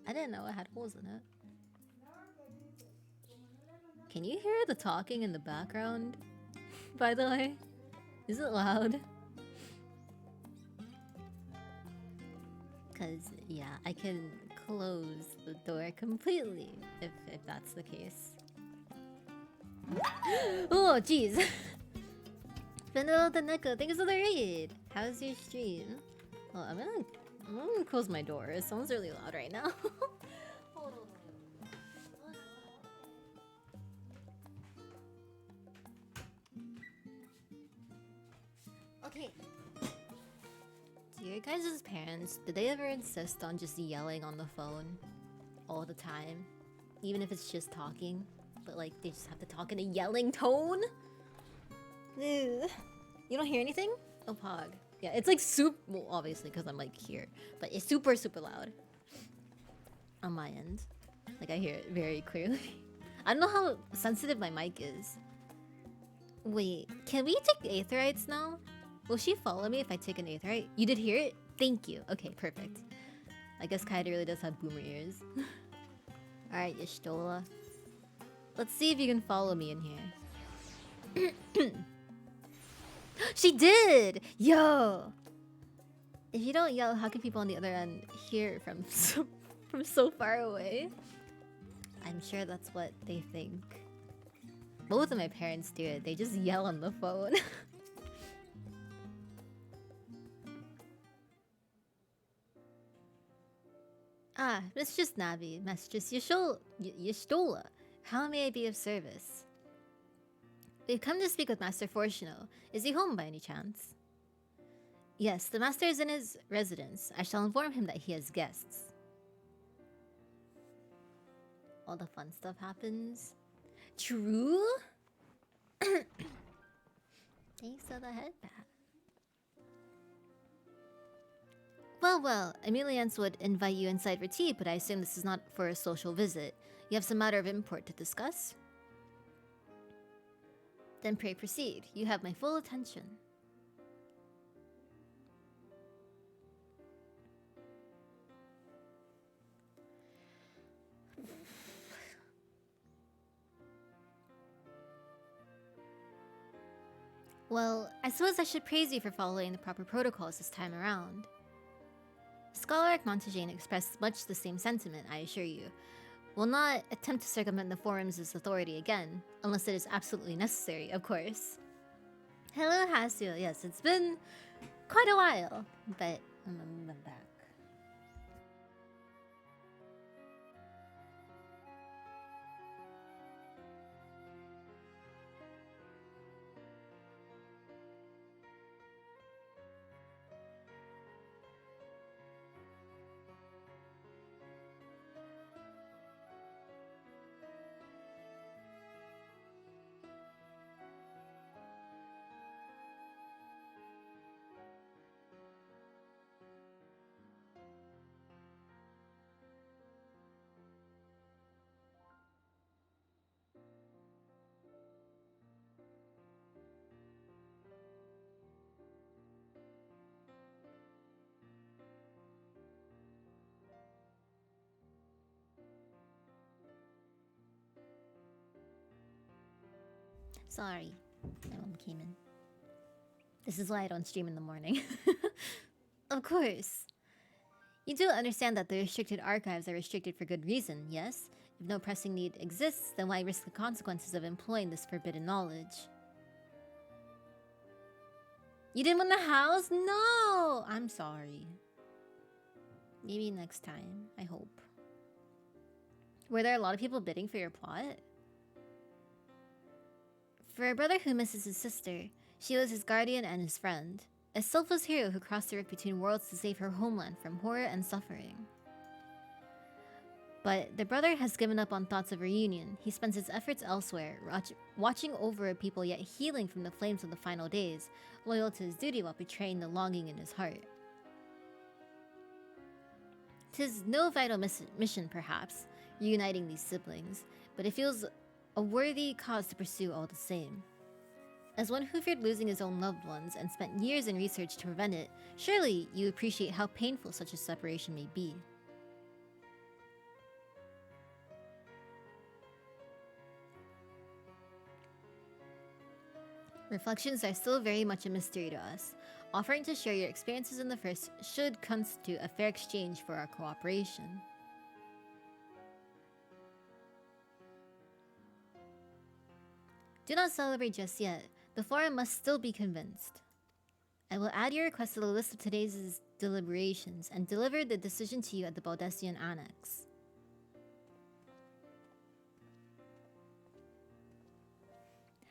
I didn't know it had holes in it. Can you hear the talking in the background? By the way, is it loud? Cause yeah, I can close the door completely if that's the case. Oh jeez. Fennel the Neko, thanks for the raid. How's your stream? Well, I'm gonna close my door. It sounds really loud right now. Hold on. Okay. Do your guys' parents, did they ever insist on just yelling on the phone all the time? Even if it's just talking? But like, they just have to talk in a yelling tone? Ugh. You don't hear anything? Oh, Pog. Yeah, it's like super, well, obviously, because I'm like here. But it's super, super loud. On my end. Like, I hear it very clearly. I don't know how sensitive my mic is. Wait, can we take aetherites now? Will she follow me if I take an aetherite? You did hear it? Thank you. Okay, perfect. I guess Kaida really does have boomer ears. Alright, Y'shtola. Let's see if you can follow me in here. She did! Yo! If you don't yell, how can people on the other end hear from so far away? I'm sure that's what they think. Both of my parents do it. They just yell on the phone. Ah, it's just Navi. Mistress Y'shtola. How may I be of service? We've come to speak with Master Fortuno. Is he home by any chance? Yes, the master is in his residence. I shall inform him that he has guests. All the fun stuff happens. True? Thanks for the headband. Well, Emiliance would invite you inside for tea, but I assume this is not for a social visit. You have some matter of import to discuss? Then pray proceed. You have my full attention. Well, I suppose I should praise you for following the proper protocols this time around. Scholar Montagne expressed much the same sentiment, I assure you. Will not attempt to circumvent the forum's authority again, unless it is absolutely necessary, of course. Hello, Hasio. Yes, it's been quite a while, but I'm back. Sorry, my mom came in. This is why I don't stream in the morning. Of course. You do understand that the restricted archives are restricted for good reason, yes? If no pressing need exists, then why risk the consequences of employing this forbidden knowledge? You didn't win the house? No! I'm sorry. Maybe next time, I hope. Were there a lot of people bidding for your plot? For a brother who misses his sister, she was his guardian and his friend. A selfless hero who crossed the rift between worlds to save her homeland from horror and suffering. But the brother has given up on thoughts of reunion. He spends his efforts elsewhere, watching over people yet healing from the flames of the final days, loyal to his duty while betraying the longing in his heart. 'Tis no vital mission, perhaps, reuniting these siblings, but it feels a worthy cause to pursue all the same. As one who feared losing his own loved ones and spent years in research to prevent it, surely you appreciate how painful such a separation may be. Reflections are still very much a mystery to us. Offering to share your experiences in the first should constitute a fair exchange for our cooperation. Do not celebrate just yet. The forum must still be convinced. I will add your request to the list of today's deliberations and deliver the decision to you at the Baldessian Annex.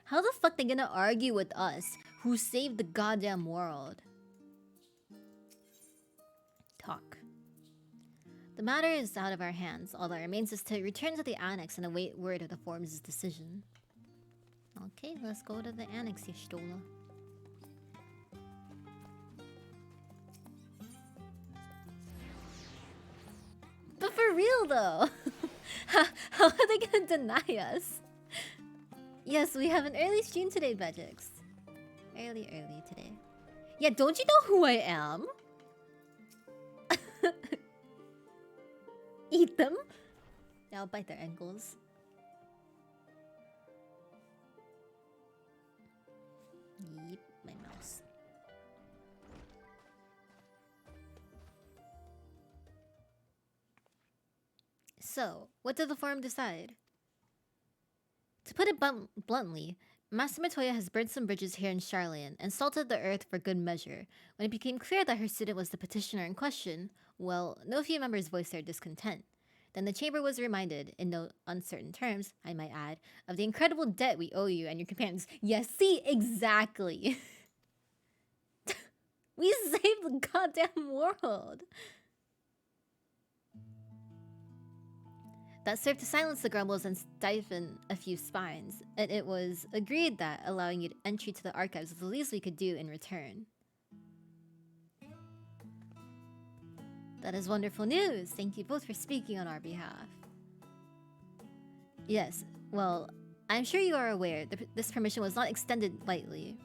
How the fuck they gonna argue with us, who saved the goddamn world? Talk. The matter is out of our hands. All that remains is to return to the Annex and await word of the forum's decision. Okay, let's go to the Annex, Yestola. But for real though, how are they gonna deny us? Yes, we have an early stream today, Vegix. Early today. Yeah, don't you know who I am? Eat them? Yeah, I'll bite their ankles. Yeep, my mouse. So, what did the forum decide? To put it bluntly, Master Matoya has burnt some bridges here in Charlian and salted the earth for good measure. When it became clear that her student was the petitioner in question, well, no few members voiced their discontent. Then the chamber was reminded, in no uncertain terms, I might add, of the incredible debt we owe you and your companions. Yes, see, exactly. We saved the goddamn world. That served to silence the grumbles and stiffen a few spines, and it was agreed that allowing you entry to the archives was the least we could do in return. That is wonderful news. Thank you both for speaking on our behalf. Yes, well, I'm sure you are aware this permission was not extended lightly.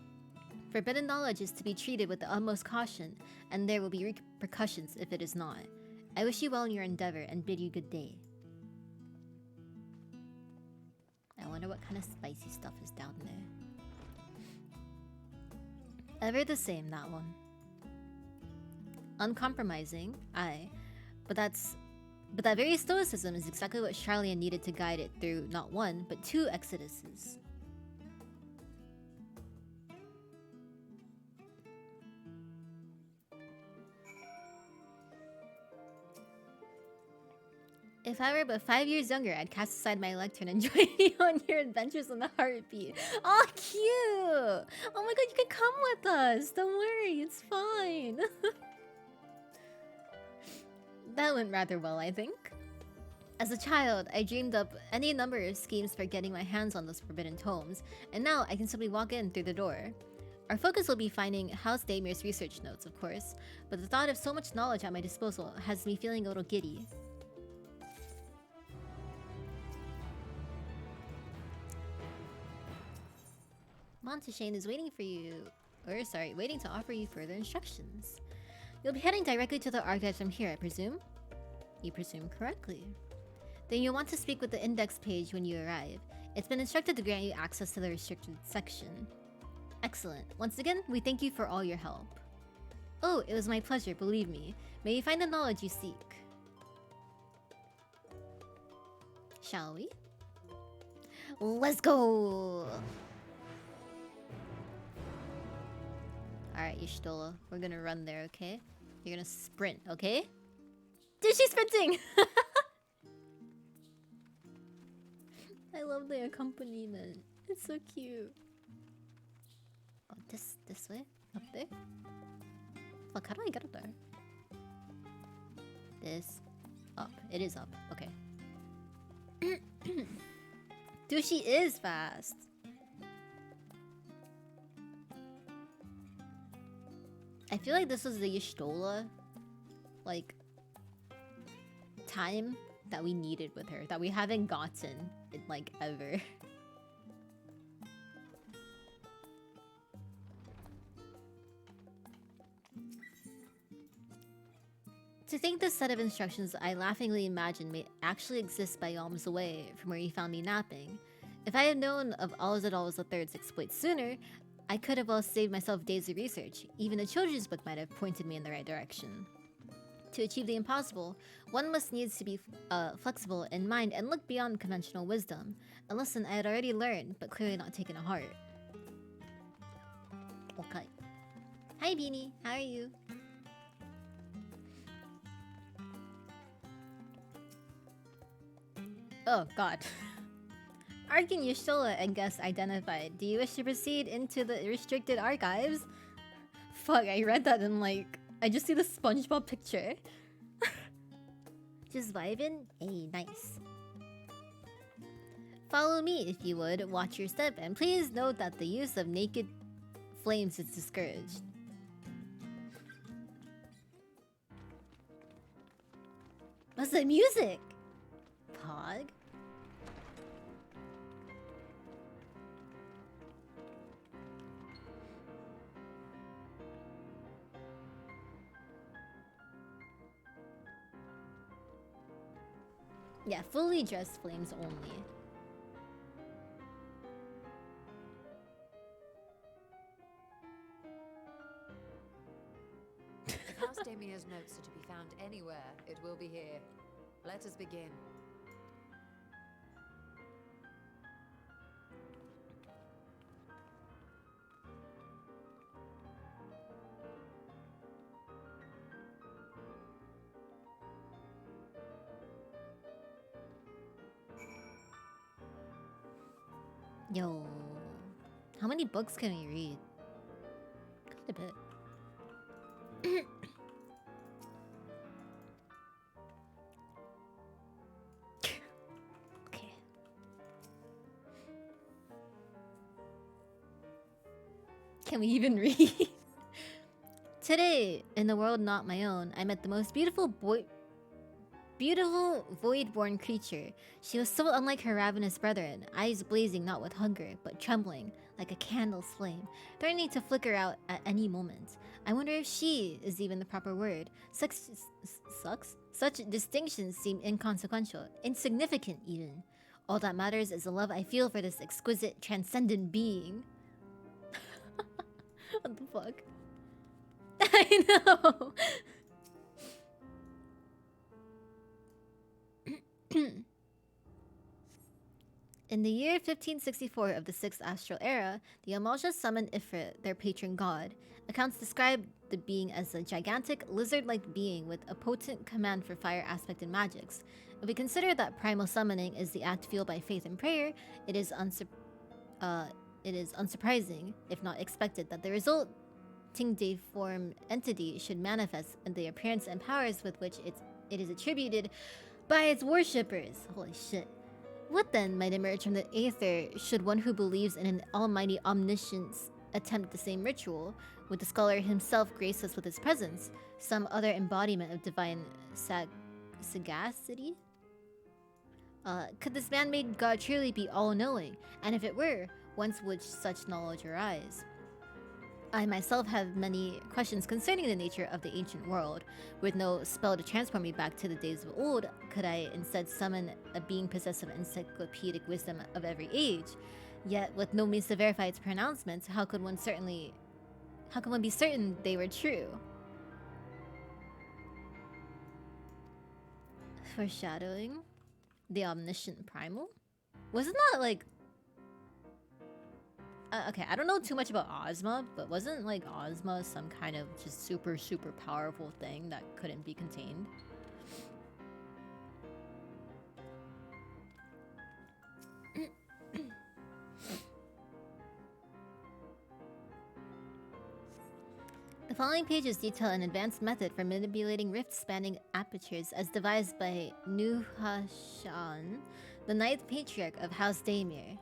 Forbidden knowledge is to be treated with the utmost caution, and there will be repercussions if it is not. I wish you well in your endeavor and bid you good day. I wonder what kind of spicy stuff is down there. Ever the same, that one. Uncompromising, aye. But that very stoicism is exactly what Charlian needed to guide it through not one, but two exoduses. If I were but 5 years younger, I'd cast aside my lectern and join you on your adventures in the heartbeat. Oh, cute! Oh my god, you can come with us! Don't worry, it's fine. That went rather well, I think. As a child, I dreamed up any number of schemes for getting my hands on those forbidden tomes, and now I can simply walk in through the door. Our focus will be finding House Damir's research notes, of course, but the thought of so much knowledge at my disposal has me feeling a little giddy. Monteshane is waiting for you, waiting to offer you further instructions. You'll be heading directly to the archives from here, I presume? You presume correctly. Then you'll want to speak with the index page when you arrive. It's been instructed to grant you access to the restricted section. Excellent. Once again, we thank you for all your help. Oh, it was my pleasure, believe me. May you find the knowledge you seek. Shall we? Let's go! Alright, Y'shtola, we're gonna run there, okay? You're gonna sprint, okay? Dude, she's sprinting! I love the accompaniment. It's so cute. Oh, this way? Up there? Fuck, how do I get up there? This. Up. It is up. Okay. Dude, she is fast. I feel like this was the Y'shtola, like, time that we needed with her, that we haven't gotten in, like, ever. To think this set of instructions I laughingly imagined may actually exist biomes away from where you found me napping. If I had known of Alzadal's III's exploit sooner, I could have well saved myself days of research. Even a children's book might have pointed me in the right direction. To achieve the impossible, one must needs to be flexible in mind and look beyond conventional wisdom. A lesson I had already learned, but clearly not taken to heart. Okay. Hi Beanie, how are you? Oh god. Arkin Yushola and guest identified. Do you wish to proceed into the restricted archives? Fuck, I read that and like... I just see the SpongeBob picture. Just vibing? Hey, nice. Follow me if you would, watch your step, and please note that the use of naked flames is discouraged. What's the music? Pog? Yeah, fully dressed flames only. If House Damia's notes are to be found anywhere, it will be here. Let us begin. Yo. How many books can we read? Quite a bit. Okay. Can we even read? Today, in the world not my own, I met the most beautiful void-born creature. She was so unlike her ravenous brethren, eyes blazing not with hunger, but trembling, like a candle's flame, threatening to flicker out at any moment. I wonder if she is even the proper word. Such distinctions seem inconsequential, insignificant even. All that matters is the love I feel for this exquisite, transcendent being. What the fuck? I know! In the year 1564 of the 6th Astral Era, the Amalja summoned Ifrit, their patron god. Accounts describe the being as a gigantic, lizard-like being with a potent command for fire aspect and magics. If we consider that primal summoning is the act fueled by faith and prayer, it is unsurprising, if not expected, that the resulting deformed entity should manifest in the appearance and powers with which it is attributed by its worshippers. Holy shit. What then might emerge from the aether should one who believes in an almighty omniscience attempt the same ritual? Would the scholar himself grace us with his presence? Some other embodiment of divine sagacity? Could this man-made god truly be all-knowing? And if it were, whence would such knowledge arise? I myself have many questions concerning the nature of the ancient world. With no spell to transport me back to the days of old, could I instead summon a being possessed of encyclopedic wisdom of every age? Yet, with no means to verify its pronouncements, how could one be certain they were true? Foreshadowing? The omniscient primal? Wasn't that like... okay, I don't know too much about Ozma, but wasn't like Ozma some kind of just super powerful thing that couldn't be contained? The following pages detail an advanced method for manipulating rift-spanning apertures as devised by Nuhashan, the ninth patriarch of House Daimir.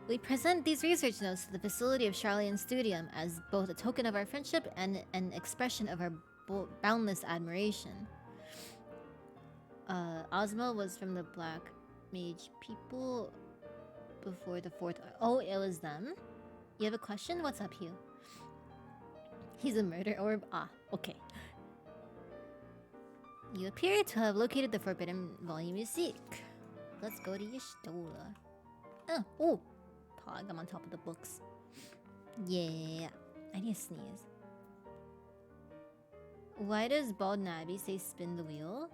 We present these research notes to the facility of Charlian Studium as both a token of our friendship and an expression of our boundless admiration. Ozma was from the Black Mage people before the fourth... Oh, it was them? You have a question? What's up, Hugh? He's a murder orb? Ah, okay. You appear to have located the forbidden volume you seek. Let's go to Y'shtola. Oh! Pog, I'm on top of the books. Yeah. I need to sneeze. Why does Bald Nabby say spin the wheel?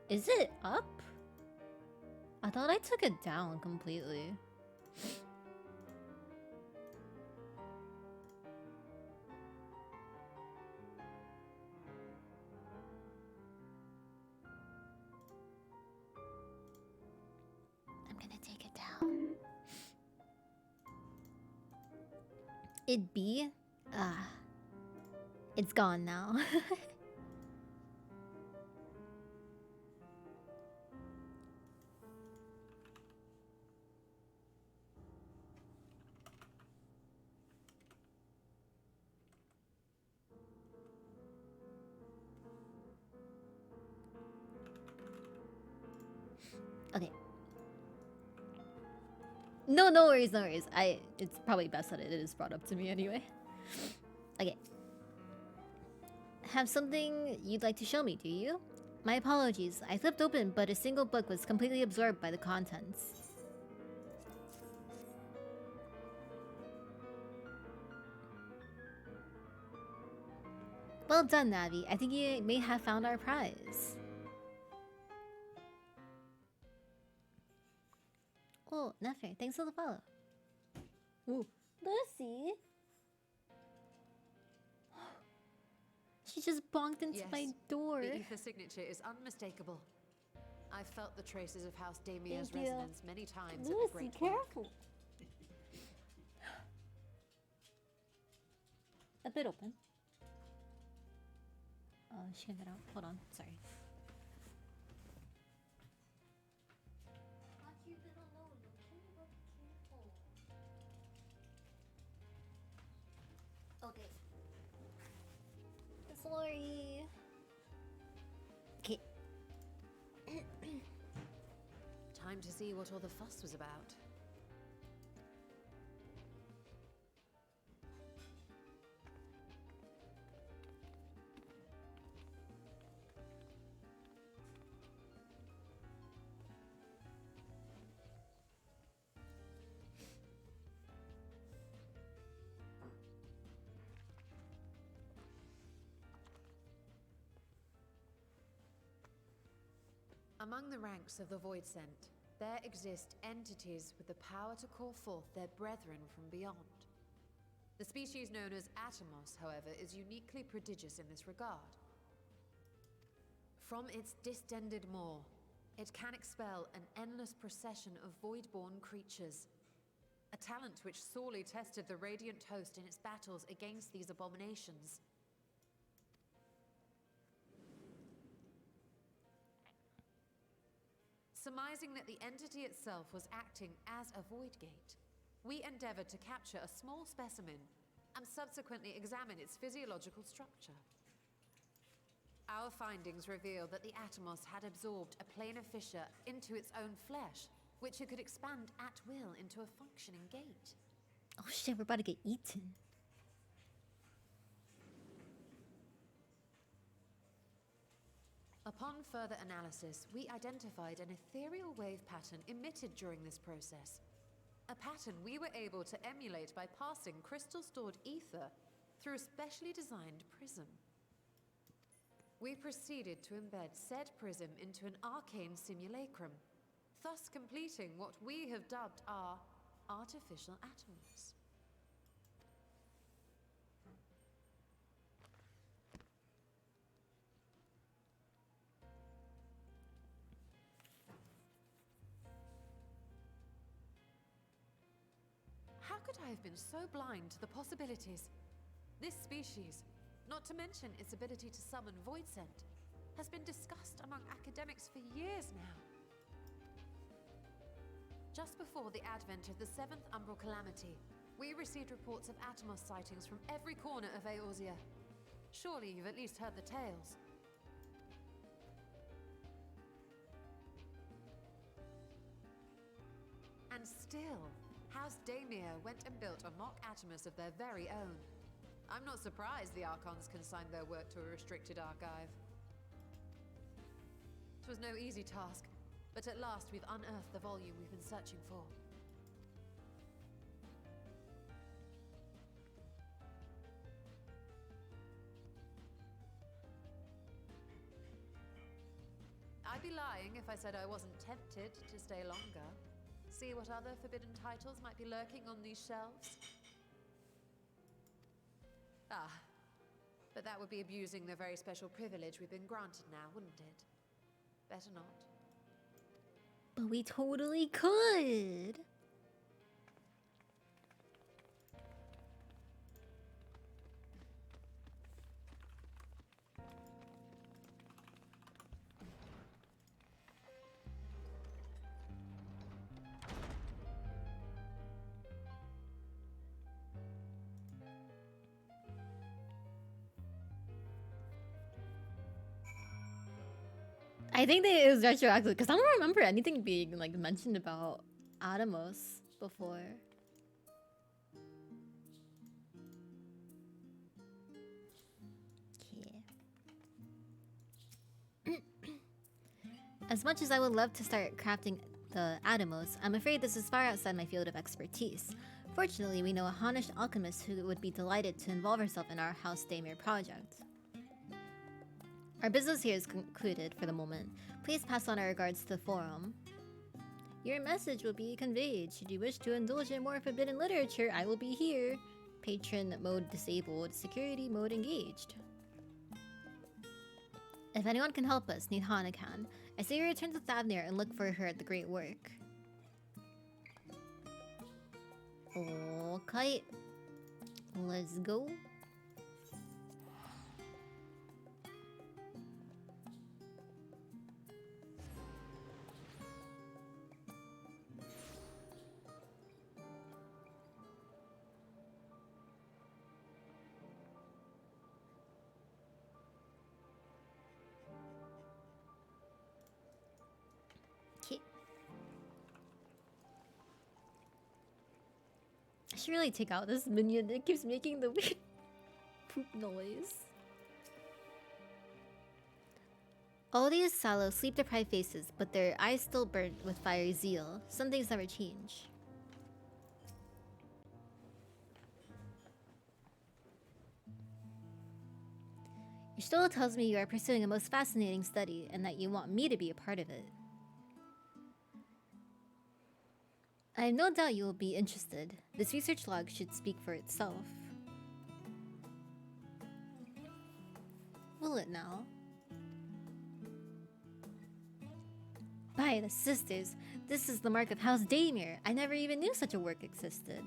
Is it up? I thought I took it down completely. I'm gonna take it down. It be? It's gone now. Okay. No, no worries, no worries. It's probably best that it is brought up to me anyway. Okay. Have something you'd like to show me, do you? My apologies. I flipped open, but a single book was completely absorbed by the contents. Well done, Navi. I think you may have found our prize. Oh, Nefer, thanks for the follow. Ooh, Lucy! She just bonked into my door. The ether signature is unmistakable. I've felt the traces of House Damia's Thank you. resonance many times at Lucy, the Great careful. A bit open. Oh, she can get out. Hold on, sorry. Okay. Sorry. Okay. Time to see what all the fuss was about. Among the ranks of the Void Sent, there exist entities with the power to call forth their brethren from beyond. The species known as Atomos, however, is uniquely prodigious in this regard. From its distended maw, it can expel an endless procession of void-born creatures. A talent which sorely tested the Radiant Host in its battles against these abominations. Surmising that the entity itself was acting as a void gate, we endeavored to capture a small specimen and subsequently examine its physiological structure. Our findings reveal that the Atomos had absorbed a planar fissure into its own flesh, which it could expand at will into a functioning gate. Oh shit, we're about to get eaten. Upon further analysis, we identified an ethereal wave pattern emitted during this process. A pattern we were able to emulate by passing crystal-stored ether through a specially designed prism. We proceeded to embed said prism into an arcane simulacrum, thus completing what we have dubbed our artificial atoms. How could I have been so blind to the possibilities? This species, not to mention its ability to summon void scent, has been discussed among academics for years now. Just before the advent of the 7th Umbral Calamity, we received reports of Atomos sightings from every corner of Eorzea. Surely you've at least heard the tales. And still, House Damia went and built a mock Atomos of their very own. I'm not surprised the Archons consigned their work to a restricted archive. It was no easy task, but at last we've unearthed the volume we've been searching for. I'd be lying if I said I wasn't tempted to stay longer. See what other forbidden titles might be lurking on these shelves. Ah, but that would be abusing the very special privilege we've been granted now, wouldn't it? Better not. But we totally could. I think that it was retroactive because I don't remember anything being like mentioned about Atomos before. Okay. As much as I would love to start crafting the Atomos, I'm afraid this is far outside my field of expertise. Fortunately, we know a Honish alchemist who would be delighted to involve herself in our House Daemir project. Our business here is concluded for the moment. Please pass on our regards to the forum. Your message will be conveyed. Should you wish to indulge in more forbidden literature, I will be here. Patron mode disabled, security mode engaged. If anyone can help us, Nidhana can. I say we return to Thavnir and look for her at the Great Work. Okay. Let's go. I should really take out this minion that keeps making the weird poop noise. All these sallow, sleep-deprived faces, but their eyes still burnt with fiery zeal. Some things never change. Your stool tells me you are pursuing a most fascinating study and that you want me to be a part of it. I have no doubt you will be interested. This research log should speak for itself. Will it now? By the sisters, this is the mark of House Daemir. I never even knew such a work existed.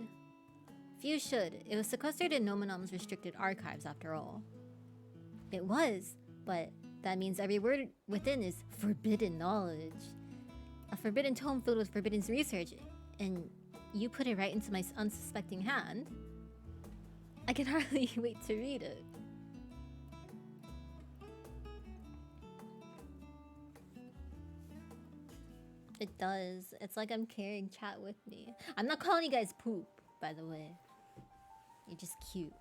Few should. It was sequestered in Nomenom's restricted archives after all. It was, but that means every word within is forbidden knowledge. A forbidden tome filled with forbidden research, and you put it right into my unsuspecting hand. I can hardly wait to read it. It does. It's like I'm carrying chat with me. I'm not calling you guys poop, by the way. You're just cute.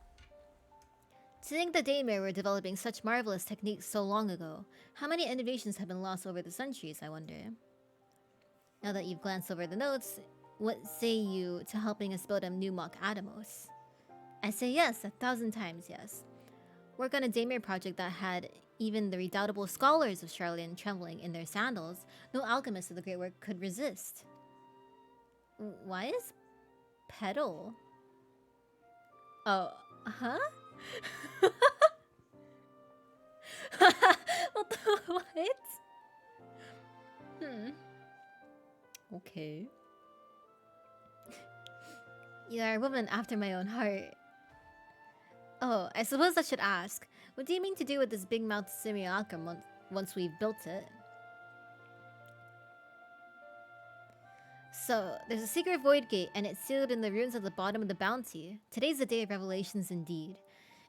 To think the Daemir were developing such marvelous techniques so long ago, how many innovations have been lost over the centuries, I wonder? Now that you've glanced over the notes, what say you to helping us build a new mock Atomos? I say yes, 1,000 times yes. Work on a Daemir project that had even the redoubtable scholars of Charlatan trembling in their sandals, no alchemist of the Great Work could resist. Why is pedal? Oh, huh? What the what? Okay. You are a woman after my own heart. Oh, I suppose I should ask. What do you mean to do with this big-mouthed simulacrum once we've built it? So, there's a secret void gate, and it's sealed in the ruins at the bottom of the bounty. Today's the day of revelations indeed.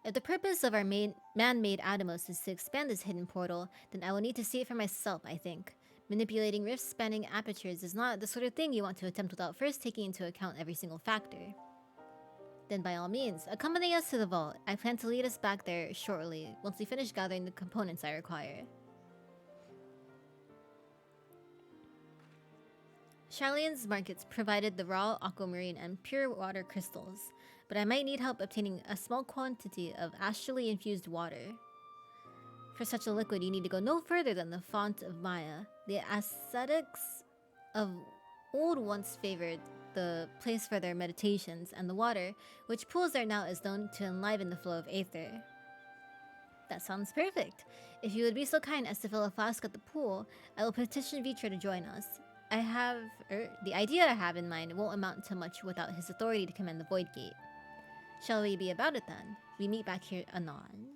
If the purpose of our man-made Atomos is to expand this hidden portal, then I will need to see it for myself, I think. Manipulating rift-spanning apertures is not the sort of thing you want to attempt without first taking into account every single factor. Then by all means, accompany us to the vault. I plan to lead us back there shortly, once we finish gathering the components I require. Charlene's markets provided the raw aquamarine and pure water crystals, but I might need help obtaining a small quantity of astrally infused water. For such a liquid, you need to go no further than the font of Maya. The ascetics of old once favored the place for their meditations, and the water, which pools there now, is known to enliven the flow of aether. That sounds perfect. If you would be so kind as to fill a flask at the pool, I will petition Vitra to join us. The idea I have in mind won't amount to much without his authority to command the Void Gate. Shall we be about it then? We meet back here anon.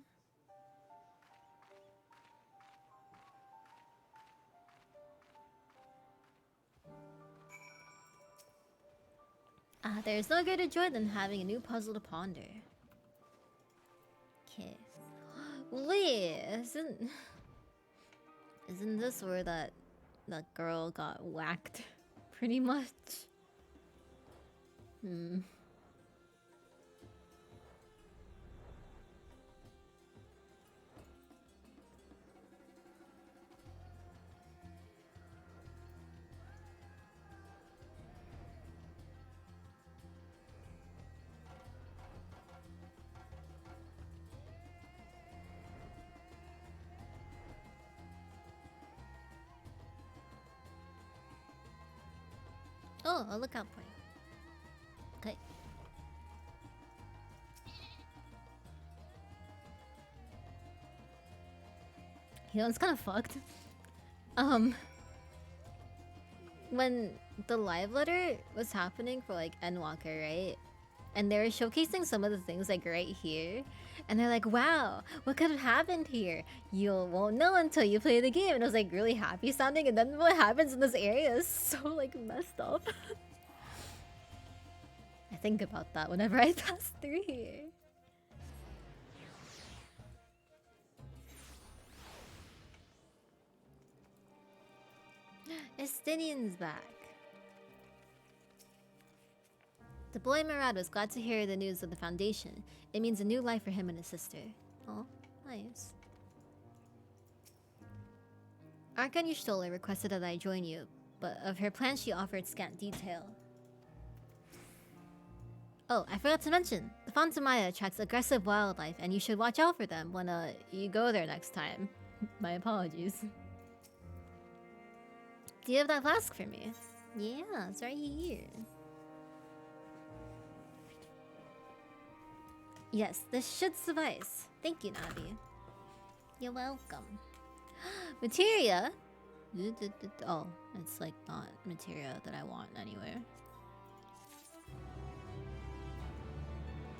There is no greater joy than having a new puzzle to ponder. Okay. Wait, isn't this where that girl got whacked? Pretty much. Oh, a lookout point. Okay. You know, it's kind of fucked. When the live letter was happening for like Endwalker, right? And they were showcasing some of the things like right here. And they're like, wow, what could have happened here? You won't know until you play the game. And it was like really happy sounding. And then what happens in this area is so like messed up. I think about that whenever I pass through here. Estinian's back. The boy Murad was glad to hear the news of the Foundation. It means a new life for him and his sister. Oh, nice. Arkan Stoller requested that I join you, but of her plans she offered scant detail. Oh, I forgot to mention, the Fontamaya attracts aggressive wildlife and you should watch out for them when you go there next time. My apologies. Do you have that flask for me? Yeah, it's right here. Yes, this should suffice. Thank you, Navi. You're welcome. Materia? Oh, it's like not materia that I want anyway.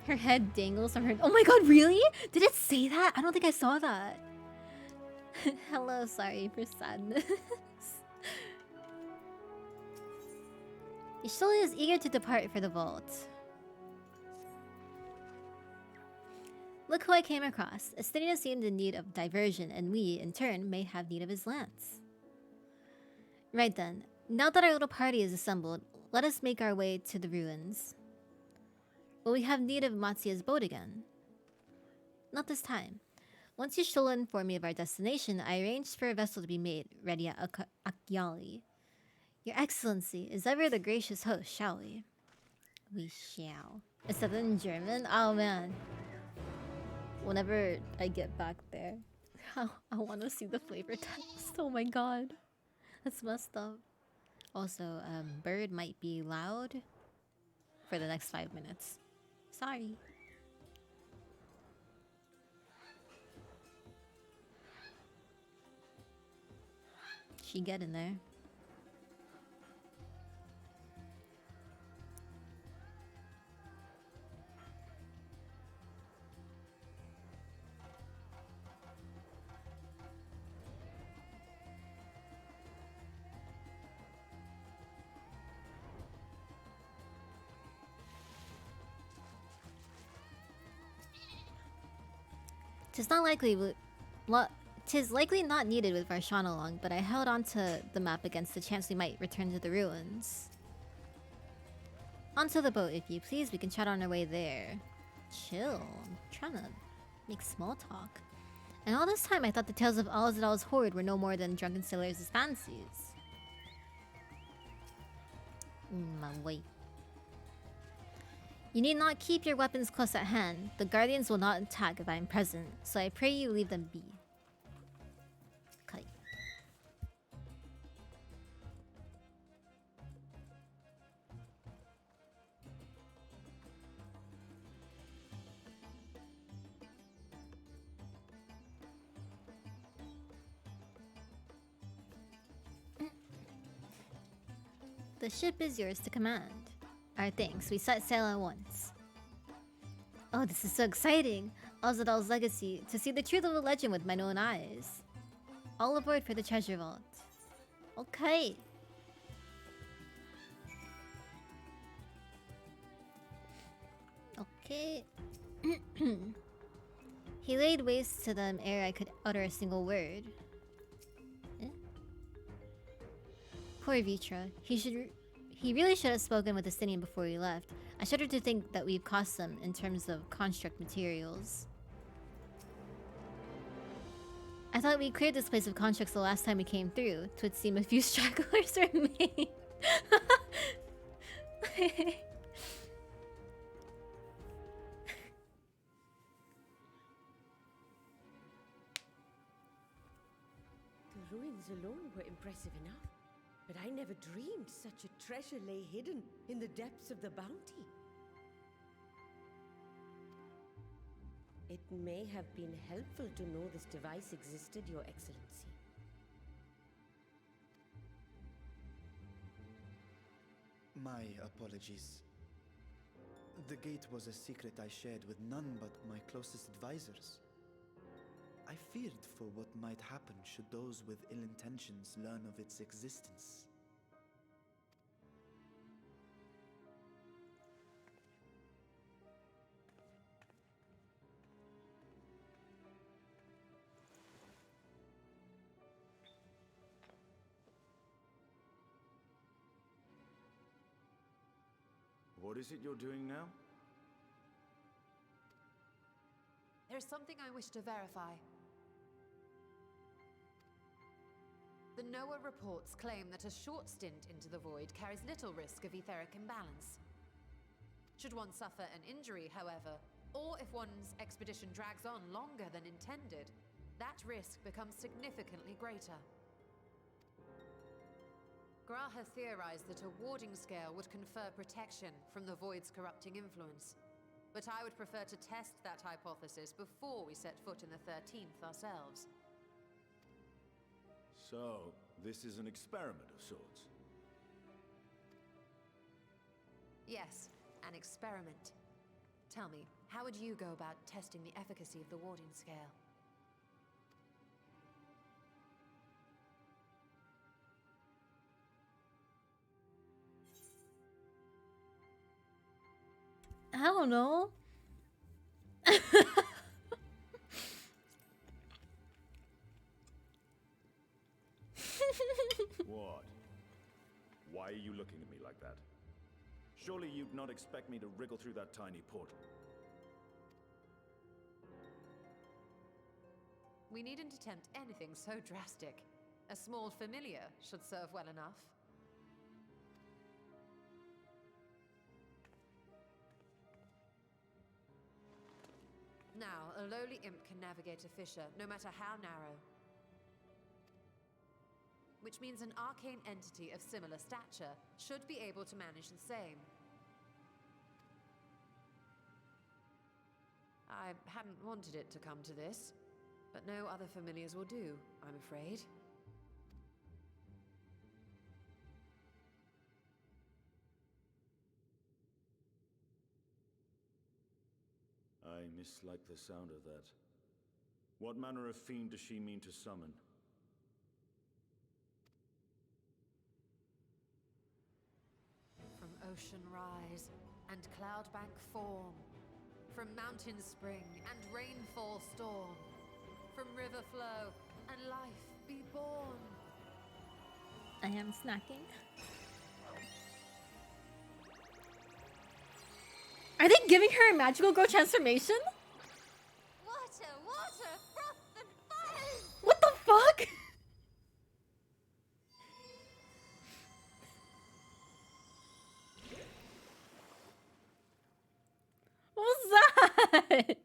Her head dangles from her... Oh my god, really? Did it say that? I don't think I saw that. Hello, sorry for sadness. Isholi is eager to depart for the vault. Look who I came across. Estina seemed in need of diversion, and we, in turn, may have need of his lance. Right then, now that our little party is assembled, let us make our way to the ruins. Will we have need of Matsuya's boat again? Not this time. Once Yushola informed me of our destination, I arranged for a vessel to be made, ready at Akyali. Your Excellency is ever the gracious host, shall we? We shall. Is that in German? Oh man. Whenever I get back there, I want to see the flavor text. Oh my god. That's messed up. Also, bird might be loud for the next 5 minutes. Sorry. She get in there. Tis likely not needed with Varshan along, but I held on to the map against the chance we might return to the ruins. Onto the boat, if you please. We can chat on our way there. Chill. I'm trying to make small talk. And all this time, I thought the tales of Alzadal's horde were no more than drunken sailors' fancies. My way. You need not keep your weapons close at hand. The guardians will not attack if I am present, so I pray you leave them be. Okay. The ship is yours to command. Our thanks, we set sail at once. Oh, this is so exciting! Alzadal's legacy, to see the truth of a legend with my own eyes. All aboard for the treasure vault. Okay. Okay. He laid waste to them ere I could utter a single word. Eh? Poor Vitra. He really should have spoken with Estinian before he left. I shudder to think that we've cost them in terms of construct materials. I thought we cleared this place of constructs the last time we came through. 'Twould seem a few stragglers remain. The ruins alone were impressive enough, but I never dreamed such a treasure lay hidden in the depths of the bounty. It may have been helpful to know this device existed, Your Excellency. My apologies. The gate was a secret I shared with none but my closest advisors. I feared for what might happen should those with ill intentions learn of its existence. What is it you're doing now? There's something I wish to verify. The NOAA reports claim that a short stint into the void carries little risk of etheric imbalance. Should one suffer an injury, however, or if one's expedition drags on longer than intended, that risk becomes significantly greater. Graha theorized that a warding scale would confer protection from the void's corrupting influence. But I would prefer to test that hypothesis before we set foot in the 13th ourselves. So, this is an experiment of sorts. Yes, an experiment. Tell me, how would you go about testing the efficacy of the warding scale? I don't know. What? Why are you looking at me like that? Surely you'd not expect me to wriggle through that tiny portal. We needn't attempt anything so drastic. A small familiar should serve well enough. Now, a lowly imp can navigate a fissure, no matter how narrow. Which means an arcane entity of similar stature should be able to manage the same. I hadn't wanted it to come to this, but no other familiars will do, I'm afraid. I mislike the sound of that. What manner of fiend does she mean to summon? From ocean rise and cloudbank form, from mountain spring and rainfall storm, from river flow and life be born. I am snacking. giving her a magical girl transformation? Water, water, froth and fire! What the fuck? What was that?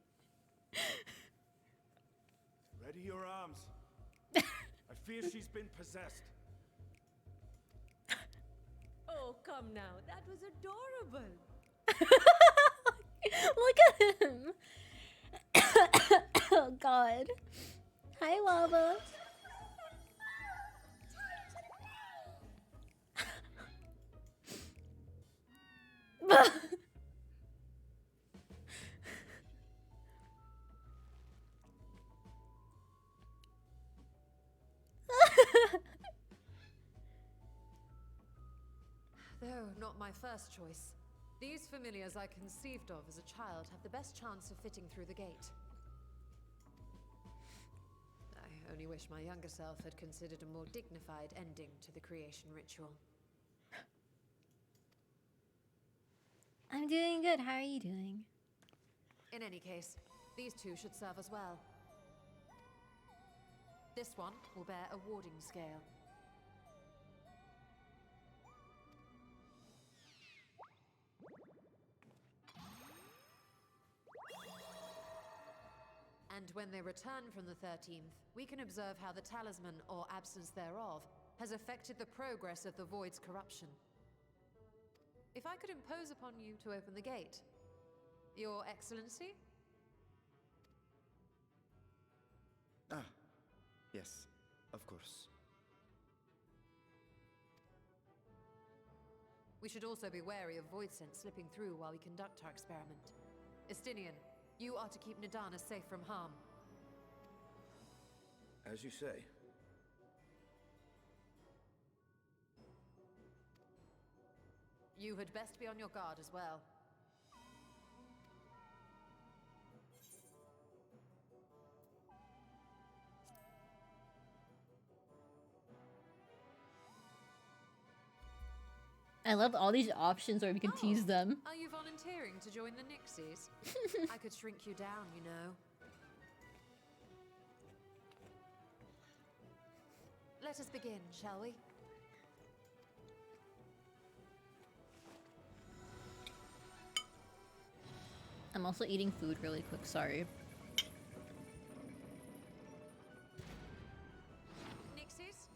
Ready your arms. I fear she's been possessed. Oh, come now. That was adorable. Look at him. Oh god. Hi, Lava. Though not my first choice. These familiars I conceived of as a child have the best chance of fitting through the gate. I only wish my younger self had considered a more dignified ending to the creation ritual. I'm doing good. How are you doing? In any case, these two should serve us well. This one will bear a warding scale. And when they return from the 13th, we can observe how the talisman, or absence thereof, has affected the progress of the Void's corruption. If I could impose upon you to open the gate. Your Excellency? Ah, yes, of course. We should also be wary of void scent slipping through while we conduct our experiment. Estinian, you are to keep Nadana safe from harm. As you say. You had best be on your guard as well. I love all these options where we can tease them. Are you volunteering to join the Nixies? I could shrink you down, you know. Let us begin, shall we? I'm also eating food really quick, sorry. Nixies,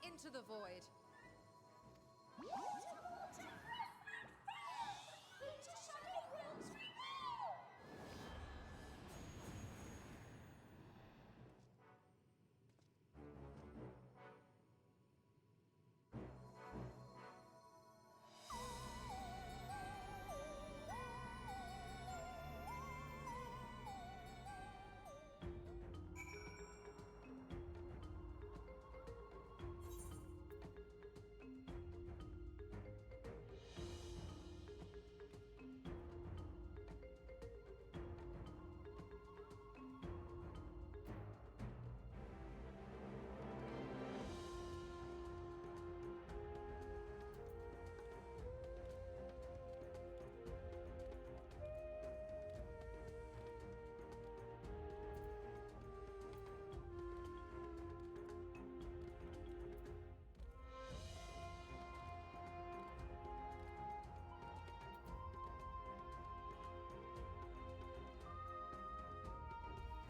into the void.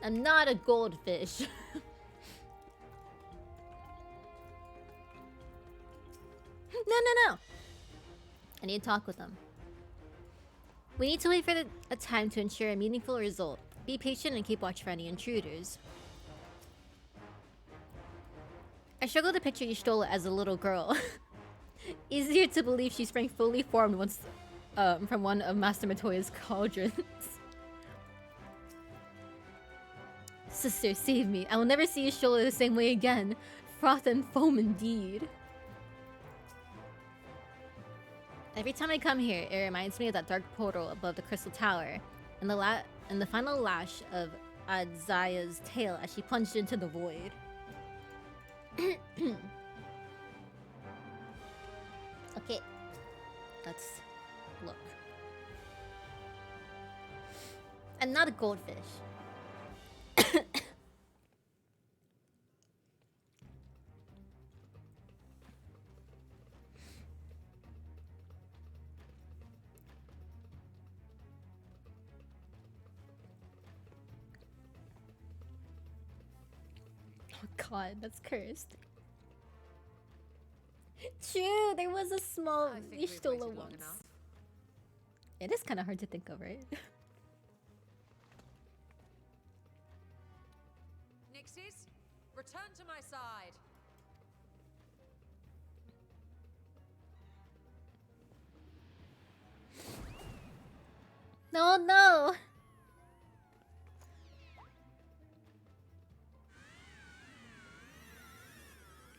I'm not a goldfish. No. I need to talk with them. We need to wait for a time to ensure a meaningful result. Be patient and keep watch for any intruders. I struggle to picture Y'shtola as a little girl. Easier to believe she sprang fully formed once from one of Master Matoya's cauldrons. Sister, save me. I will never see Y'shtola the same way again. Froth and foam indeed. Every time I come here, it reminds me of that dark portal above the Crystal Tower, and the final lash of Adzaya's tail as she plunged into the void. Okay, let's look. And not a goldfish. Oh god, that's cursed. True, there was a small I think we've Ishtola waited long once. enough. It is kind of hard to think of, right? Nixies, return to my side. No, no!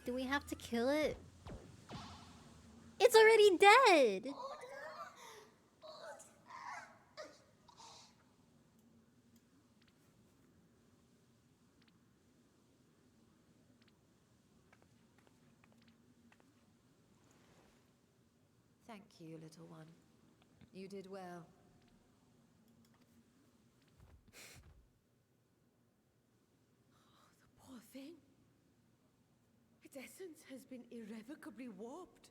Do we have to kill it? It's already dead! Thank you, little one. You did well. The poor thing. Its essence has been irrevocably warped.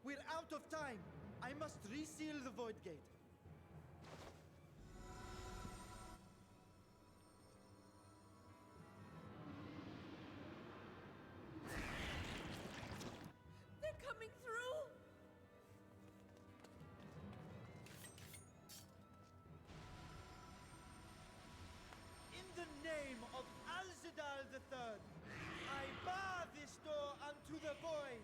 We're out of time. I must reseal the void gate. They're coming through! In the name of Alzadal III, I bar this door unto the void.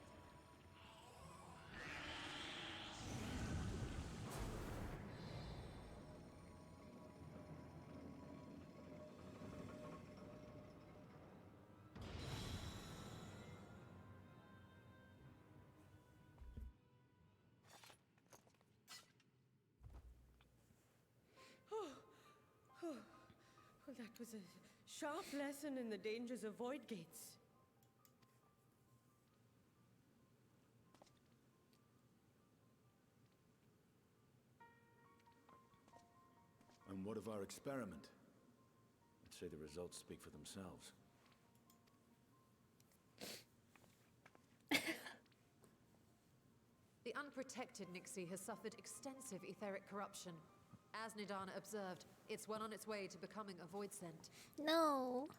Well, that was a sharp lesson in the dangers of void gates. And what of our experiment? I'd say the results speak for themselves. The unprotected Nixie has suffered extensive etheric corruption. As Nidana observed, it's well on its way to becoming a void scent. No.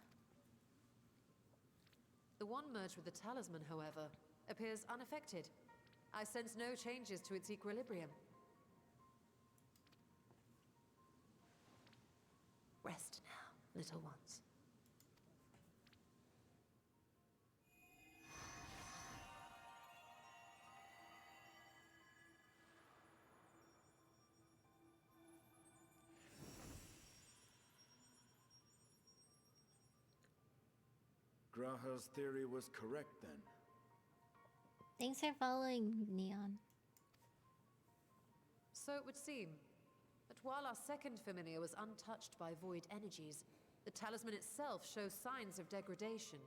The one merged with the talisman, however, appears unaffected. I sense no changes to its equilibrium. Rest now, little ones. Graha's theory was correct then. Thanks for following, Neon. So it would seem. But while our second familiar was untouched by void energies, the talisman itself shows signs of degradation.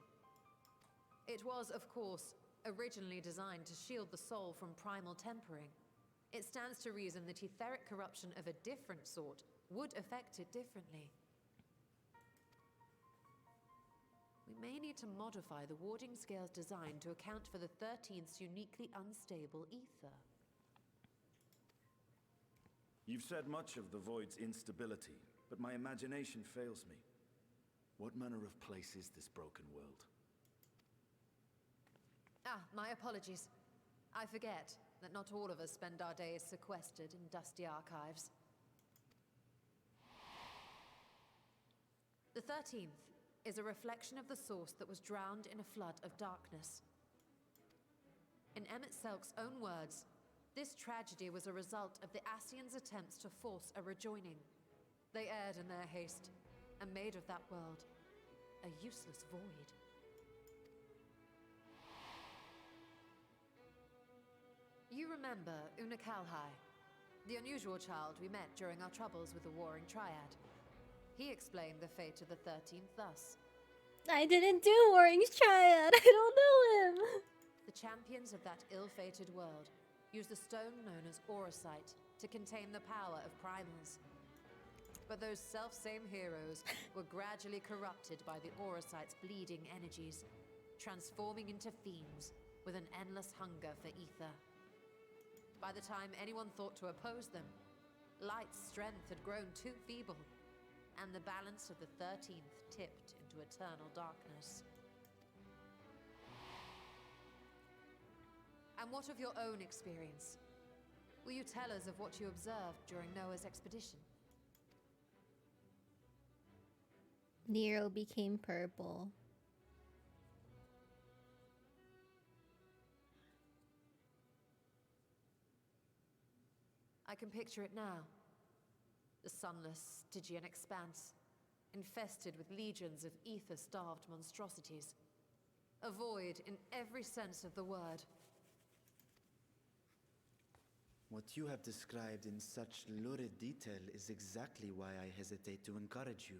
It was, of course, originally designed to shield the soul from primal tempering. It stands to reason that etheric corruption of a different sort would affect it differently. We may need to modify the warding scale's design to account for the 13th's uniquely unstable ether. You've said much of the Void's instability, but my imagination fails me. What manner of place is this broken world? Ah, my apologies. I forget that not all of us spend our days sequestered in dusty archives. The 13th is a reflection of the source that was drowned in a flood of darkness. In Emmett Selk's own words, this tragedy was a result of the Ascians' attempts to force a rejoining. They erred in their haste, and made of that world a useless void. You remember Una Kalhai, the unusual child we met during our troubles with the Warring Triad. He explained the fate of the 13th thus. I didn't do Warring's Triad. I don't know him. The champions of that ill-fated world used the stone known as Auracite to contain the power of primals. But those self-same heroes were gradually corrupted by the Auracite's bleeding energies, transforming into fiends with an endless hunger for ether. By the time anyone thought to oppose them, Light's strength had grown too feeble, and the balance of the 13th tipped into eternal darkness. And what of your own experience? Will you tell us of what you observed during Noah's expedition? Nero became purple. I can picture it now. The sunless Stygian expanse, infested with legions of ether-starved monstrosities. A void in every sense of the word. What you have described in such lurid detail is exactly why I hesitate to encourage you.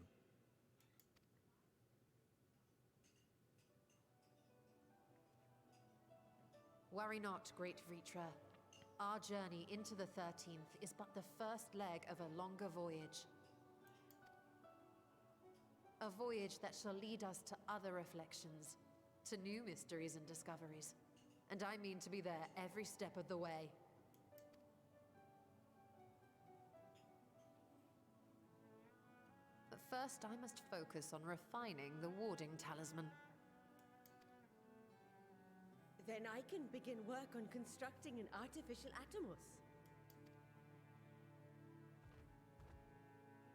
Worry not, great Vritra. Our journey into the 13th is but the first leg of a longer voyage. A voyage that shall lead us to other reflections, to new mysteries and discoveries. And I mean to be there every step of the way. But first I must focus on refining the warding talisman. Then I can begin work on constructing an artificial Atomos.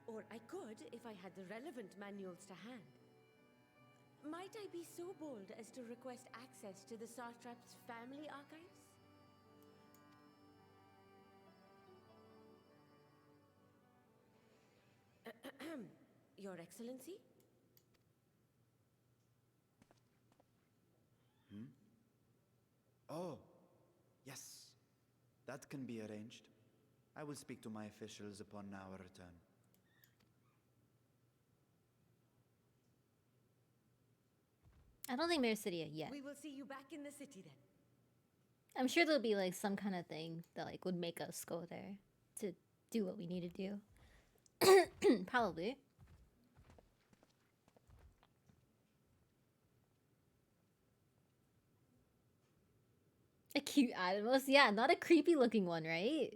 Or I could if I had the relevant manuals to hand. Might I be so bold as to request access to the Satrap's family archives? Your Excellency? Oh, yes. That can be arranged. I will speak to my officials upon our return. I don't think there's city yet. We will see you back in the city then. I'm sure there'll be like some kind of thing that like would make us go there to do what we need to do. Probably. A cute Atomos? Yeah, not a creepy looking one, right?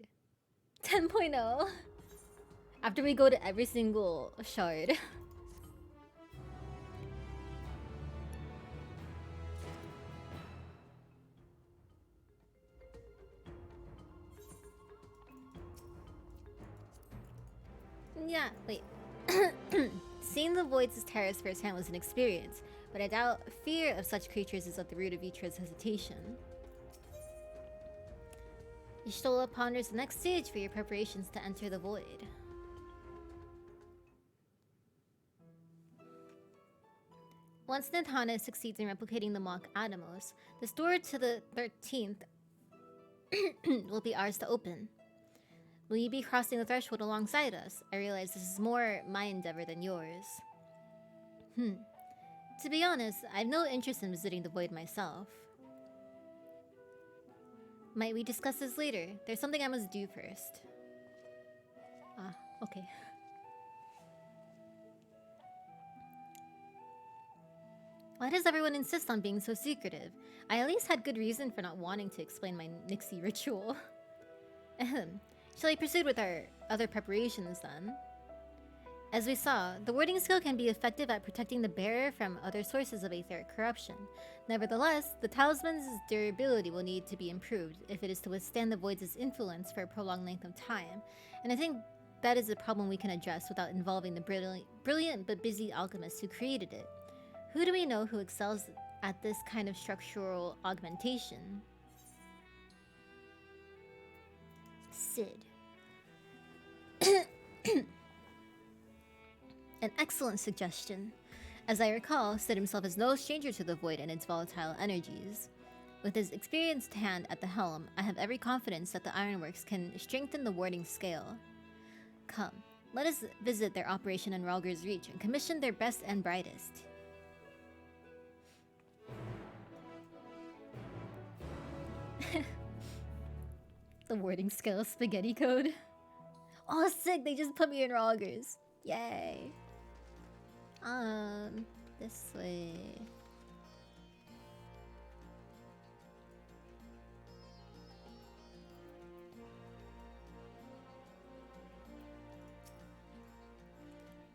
10.0. After we go to every single shard. Yeah, wait. Seeing the voids' terrors firsthand was an experience, but I doubt fear of such creatures is at the root of Vitra's hesitation. Y'shtola ponders the next stage for your preparations to enter the void. Once Nidhana succeeds in replicating the mock Atomos, the door to the 13th will be ours to open. Will you be crossing the threshold alongside us? I realize this is more my endeavor than yours. To be honest, I have no interest in visiting the void myself. Might we discuss this later? There's something I must do first. Ah, okay. Why does everyone insist on being so secretive? I at least had good reason for not wanting to explain my Nixie ritual. Ahem. Shall I proceed with our other preparations then? As we saw, the warding skill can be effective at protecting the bearer from other sources of aetheric corruption. Nevertheless, the talisman's durability will need to be improved if it is to withstand the void's influence for a prolonged length of time, and I think that is a problem we can address without involving the brilliant but busy alchemists who created it. Who do we know who excels at this kind of structural augmentation? Sid. An excellent suggestion. As I recall, Sid himself is no stranger to the void and its volatile energies. With his experienced hand at the helm, I have every confidence that the ironworks can strengthen the warding scale. Come, let us visit their operation in Ralger's Reach and commission their best and brightest. The warding scale spaghetti code. Oh, sick! They just put me in Ralger's. Yay. This way.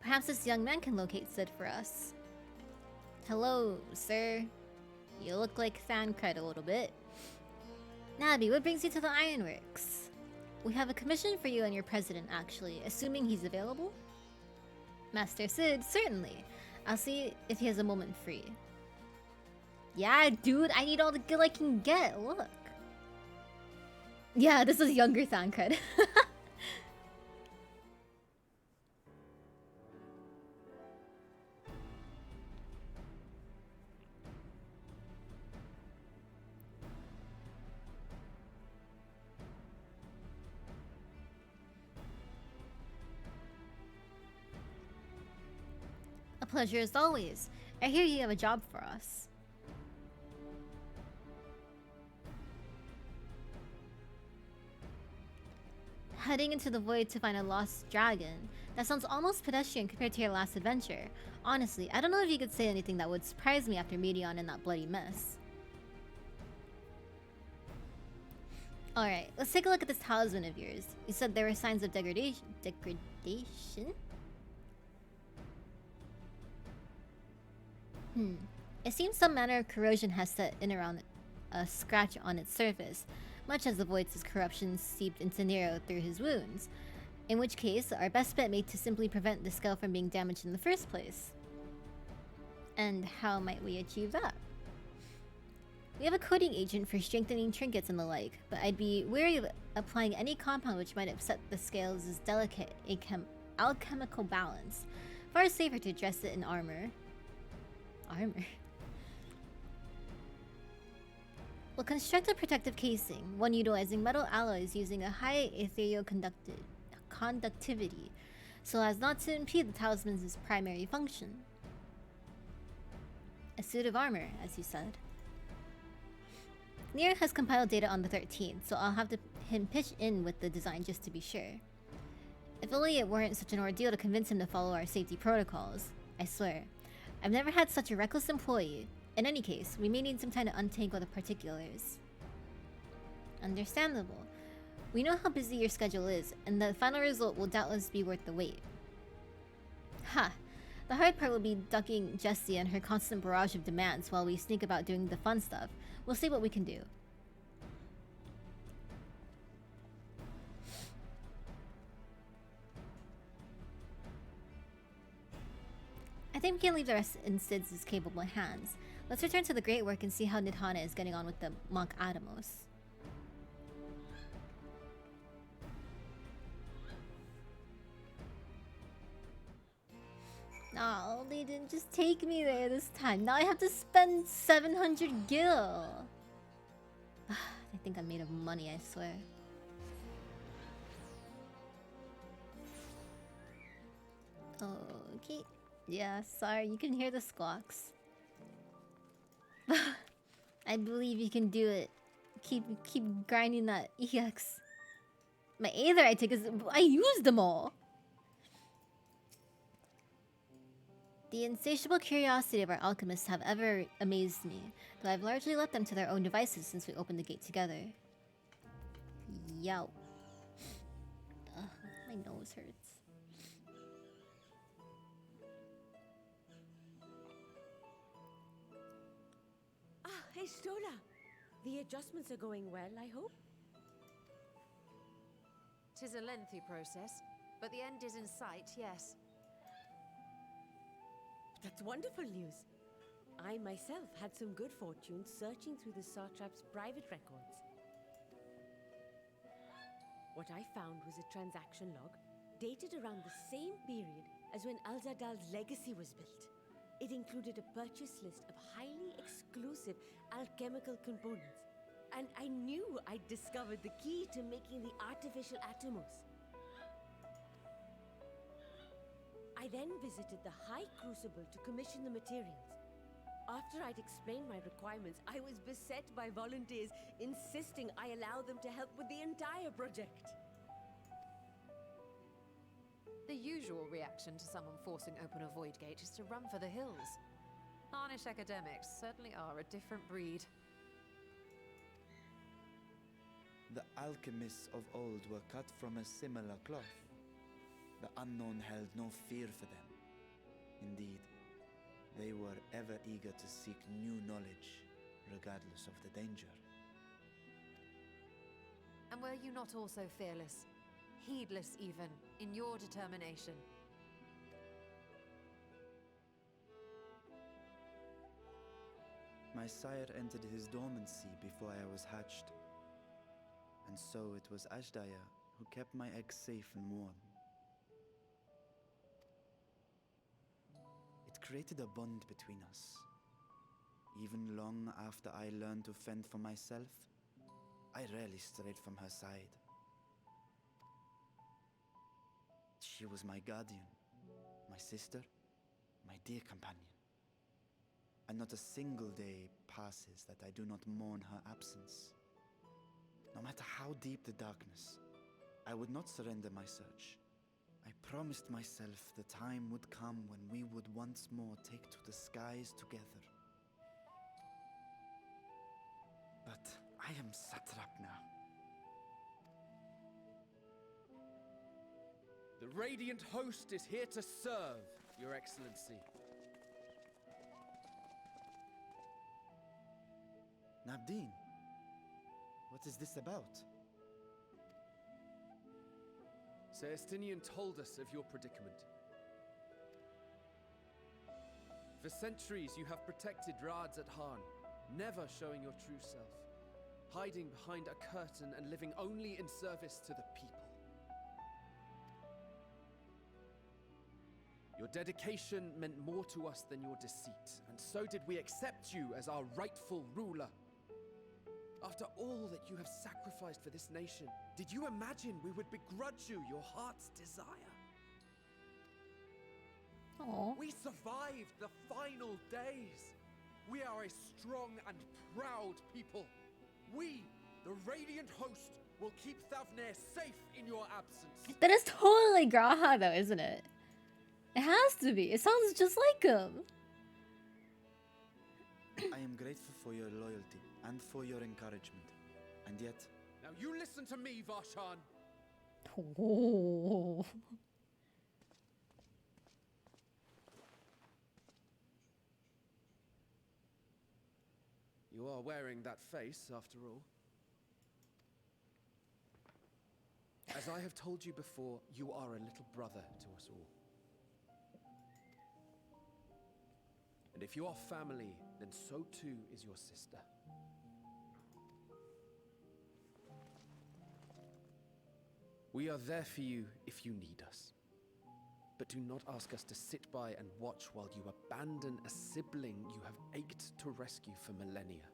Perhaps this young man can locate Sid for us. Hello, sir. You look like Thancred a little bit. Nabi, what brings you to the ironworks? We have a commission for you and your president, actually, assuming he's available? Master Sid, certainly. I'll see if he has a moment free. Yeah, dude, I need all the gil I can get, look. Yeah, this is younger Thancred. A pleasure as always. I hear you have a job for us. Heading into the void to find a lost dragon. That sounds almost pedestrian compared to your last adventure. Honestly, I don't know if you could say anything that would surprise me after meeting on in that bloody mess. Alright, let's take a look at this talisman of yours. You said there were signs of degradation? It seems some manner of corrosion has set in around a scratch on its surface, much as the void's corruption seeped into Nero through his wounds. In which case, our best bet may to simply prevent the skull from being damaged in the first place. And how might we achieve that? We have a coating agent for strengthening trinkets and the like, but I'd be wary of applying any compound which might upset the scales' delicate alchemical balance. Far safer to dress it in armor. We'll construct a protective casing, one utilizing metal alloys using a high ethereal conductivity, so as not to impede the talisman's primary function. A suit of armor, as you said. Nero has compiled data on the 13th, so I'll have him pitch in with the design just to be sure. If only it weren't such an ordeal to convince him to follow our safety protocols. I swear. I've never had such a reckless employee. In any case, we may need some time to untangle the particulars. Understandable. We know how busy your schedule is, and the final result will doubtless be worth the wait. Ha! The hard part will be ducking Jessie and her constant barrage of demands while we sneak about doing the fun stuff. We'll see what we can do. I think we can leave the rest in Sid's capable hands. Let's return to the great work and see how Nidhana is getting on with the Monk Adamos. Oh, they didn't just take me there this time. Now I have to spend 700 gil. I think I'm made of money, I swear. Okay. Yeah, sorry, you can hear the squawks. I believe you can do it. Keep grinding that EX. My Aether I take is... I used them all! The insatiable curiosity of our alchemists have ever amazed me, though I've largely left them to their own devices since we opened the gate together. Yow. Ugh, my nose hurts. Hey, Stola. The adjustments are going well, I hope? 'Tis a lengthy process, but the end is in sight, yes. That's wonderful news. I myself had some good fortune searching through the Satrap's private records. What I found was a transaction log dated around the same period as when Alzadal's legacy was built. It included a purchase list of highly exclusive alchemical components. And I knew I'd discovered the key to making the artificial atomos. I then visited the High Crucible to commission the materials. After I'd explained my requirements, I was beset by volunteers insisting I allow them to help with the entire project. The usual reaction to someone forcing open a void gate is to run for the hills. Harnish academics certainly are a different breed. The alchemists of old were cut from a similar cloth. The unknown held no fear for them. Indeed, they were ever eager to seek new knowledge, regardless of the danger. And were you not also fearless, heedless even, in your determination? My sire entered his dormancy before I was hatched. And so it was Ashdaya who kept my eggs safe and warm. It created a bond between us. Even long after I learned to fend for myself, I rarely strayed from her side. She was my guardian, my sister, my dear companion. And not a single day passes that I do not mourn her absence. No matter how deep the darkness, I would not surrender my search. I promised myself the time would come when we would once more take to the skies together. But I am satrap now. The Radiant Host is here to serve, Your Excellency. Nabdeen, what is this about? Celestinian told us of your predicament. For centuries you have protected Rads at Han, never showing your true self, hiding behind a curtain and living only in service to the people. Your dedication meant more to us than your deceit, and so did we accept you as our rightful ruler. After all that you have sacrificed for this nation, did you imagine we would begrudge you your heart's desire? Aww. We survived the final days. We are a strong and proud people. We, the Radiant Host, will keep Thavnair safe in your absence. That is totally Graha though, isn't it? It has to be. It sounds just like him. I am grateful for your loyalty and for your encouragement. And yet, Now you listen to me, Varshan. Oh. You are wearing that face, after all. As I have told you before, you are a little brother to us all. And if you are family, then so too is your sister. We are there for you if you need us. But do not ask us to sit by and watch while you abandon a sibling you have ached to rescue for millennia.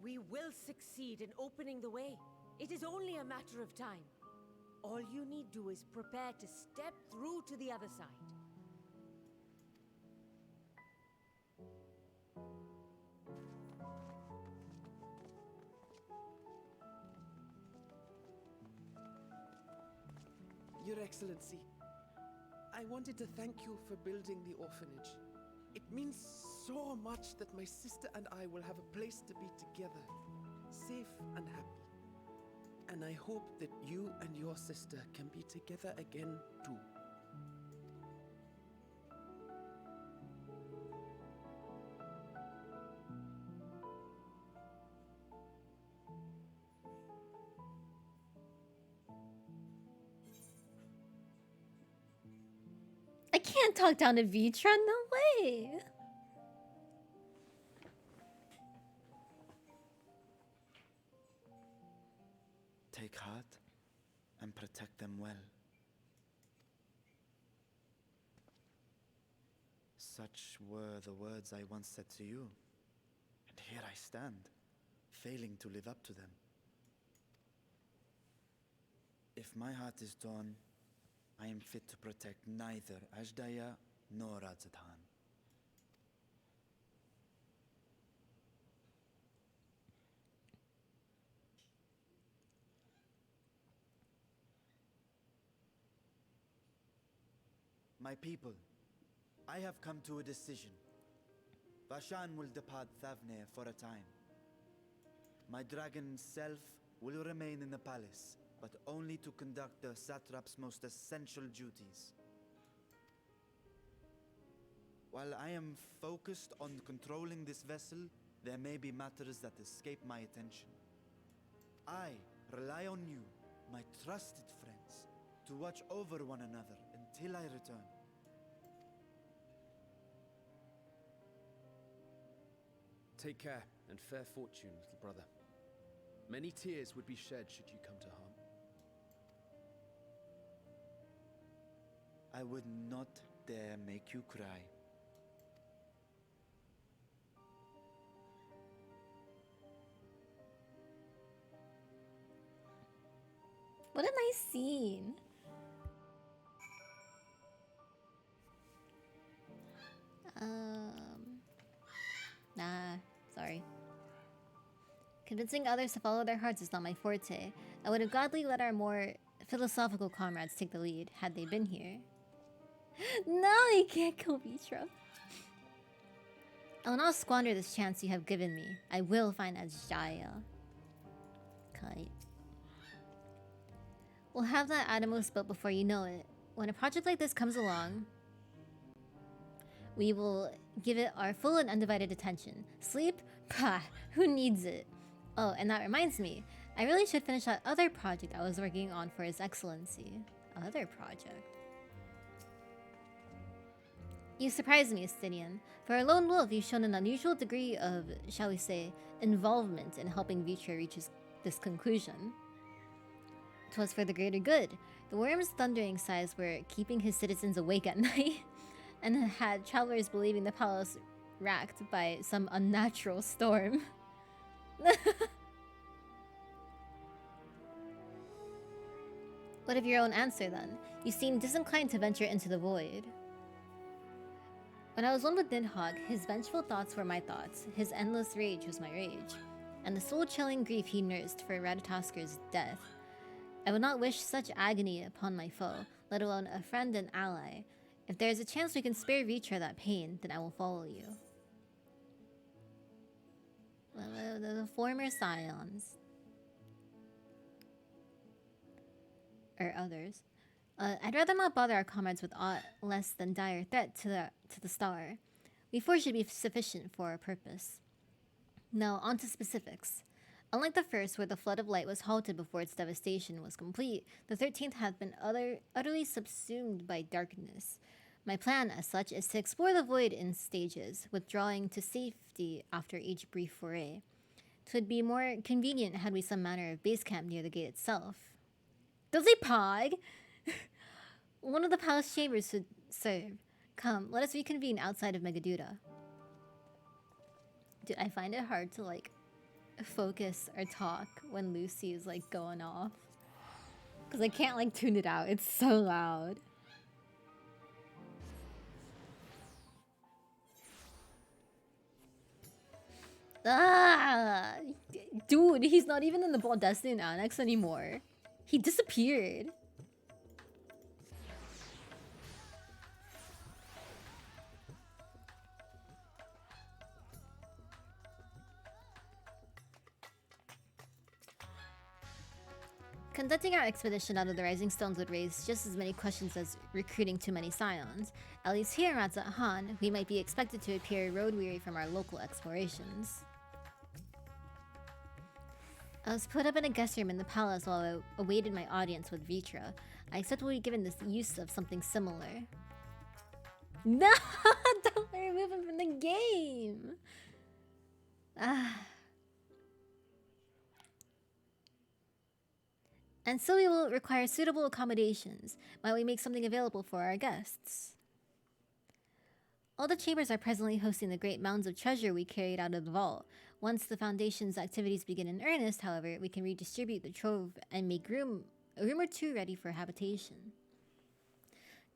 We will succeed in opening the way. It is only a matter of time. All you need do is prepare to step through to the other side. Your Excellency, I wanted to thank you for building the orphanage. It means so much that my sister and I will have a place to be together, safe and happy. And I hope that you and your sister can be together again too. I can't talk down to Vitra, no way! Take heart and protect them well. Such were the words I once said to you. And here I stand, failing to live up to them. If my heart is torn, I am fit to protect neither Ajdaya nor Radzatan. My people, I have come to a decision. Vashan will depart Thavne for a time. My dragon self will remain in the palace, but only to conduct the satrap's most essential duties. While I am focused on controlling this vessel, there may be matters that escape my attention. I rely on you, my trusted friends, to watch over one another until I return. Take care and fair fortune, little brother. Many tears would be shed should you come to harm. I would not dare make you cry. What a nice scene. Nah, sorry. Convincing others to follow their hearts is not my forte. I would have gladly let our more philosophical comrades take the lead had they been here. No, you can't kill Vitra. I will not squander this chance you have given me. I will find Ajaya. Kite. We'll have that Atomos built before you know it. When a project like this comes along, we will give it our full and undivided attention. Sleep? Pah, who needs it? Oh, and that reminds me, I really should finish that other project I was working on for His Excellency. Other project? You surprised me, Estinian. For a lone wolf, you've shown an unusual degree of, shall we say, involvement in helping Vitra reach this conclusion. 'Twas for the greater good. The worm's thundering sighs were keeping his citizens awake at night, and had travelers believing the palace racked by some unnatural storm. What of your own answer, then? You seem disinclined to venture into the void. When I was one with Nidhogg, his vengeful thoughts were my thoughts, his endless rage was my rage, and the soul-chilling grief he nursed for Radataskar's death. I would not wish such agony upon my foe, let alone a friend and ally. If there is a chance we can spare Vitra that pain, then I will follow you. The former scions. Or others. I'd rather not bother our comrades with aught less than dire threat to the star. We four should be sufficient for our purpose. Now, on to specifics. Unlike the first, where the flood of light was halted before its devastation was complete, the 13th had been utterly subsumed by darkness. My plan, as such, is to explore the void in stages, withdrawing to safety after each brief foray. 'Twould be more convenient had we some manner of base camp near the gate itself. Does he pog? One of the palace chambers should serve. Come, let us reconvene outside of Megaduda. Dude, I find it hard to, like, focus or talk when Lucy is, like, going off. Because I can't, like, tune it out. It's so loud. Ah! Dude, he's not even in the Baldestian Annex anymore. He disappeared. Conducting our expedition out of the Rising Stones would raise just as many questions as recruiting too many scions. At least here in Ratzat Han, we might be expected to appear road-weary from our local explorations. I was put up in a guest room in the palace while I awaited my audience with Vitra. I expect we'll be given this use of something similar. No, don't remove him from the game. And so we will require suitable accommodations while we make something available for our guests. All the chambers are presently hosting the great mounds of treasure we carried out of the vault. Once the Foundation's activities begin in earnest, however, we can redistribute the trove and make a room or two ready for habitation.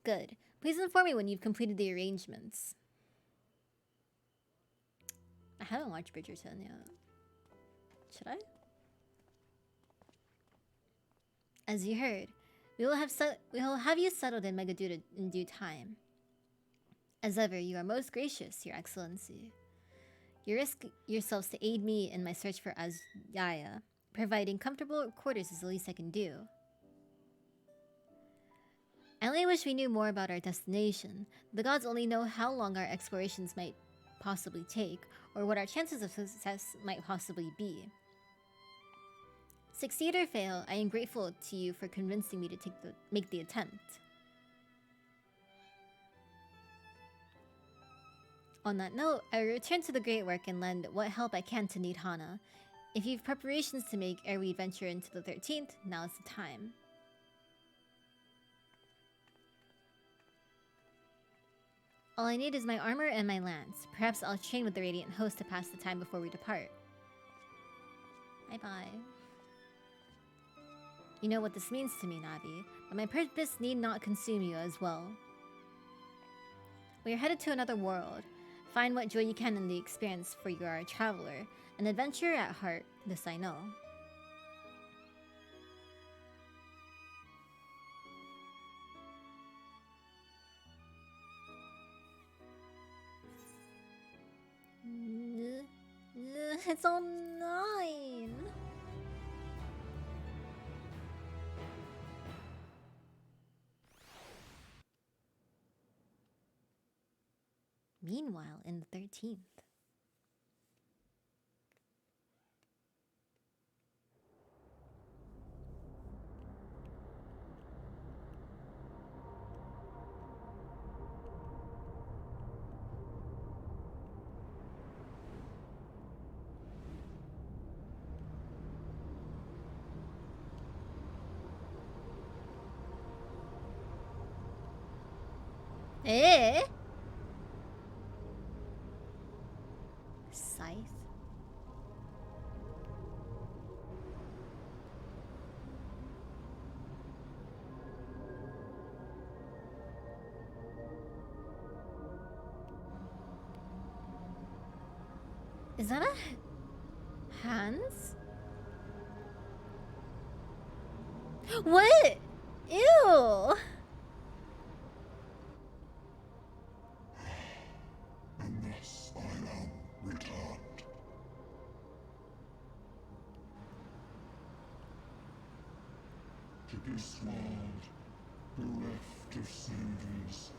Good. Please inform me when you've completed the arrangements. I haven't watched Bridgerton yet. Should I? As you heard, we will have you settled in Megaduda in due time. As ever, you are most gracious, Your Excellency. You risk yourselves to aid me in my search for Azaya. Providing comfortable quarters is the least I can do. I only wish we knew more about our destination. The gods only know how long our explorations might possibly take, or what our chances of success might possibly be. Succeed or fail, I am grateful to you for convincing me to make the attempt. On that note, I will return to the great work and lend what help I can to Nidhana. If you have preparations to make ere we venture into the 13th, now is the time. All I need is my armor and my lance. Perhaps I'll train with the Radiant Host to pass the time before we depart. Bye-bye. You know what this means to me, Navi, but my purpose need not consume you as well. We are headed to another world. Find what joy you can in the experience, for you are a traveler, an adventurer at heart, this I know. It's all 9. Meanwhile, in the 13th. Eh? Scythe? Is that a Hans? What? Ew! And thus I am returned. To this world, bereft of saviors.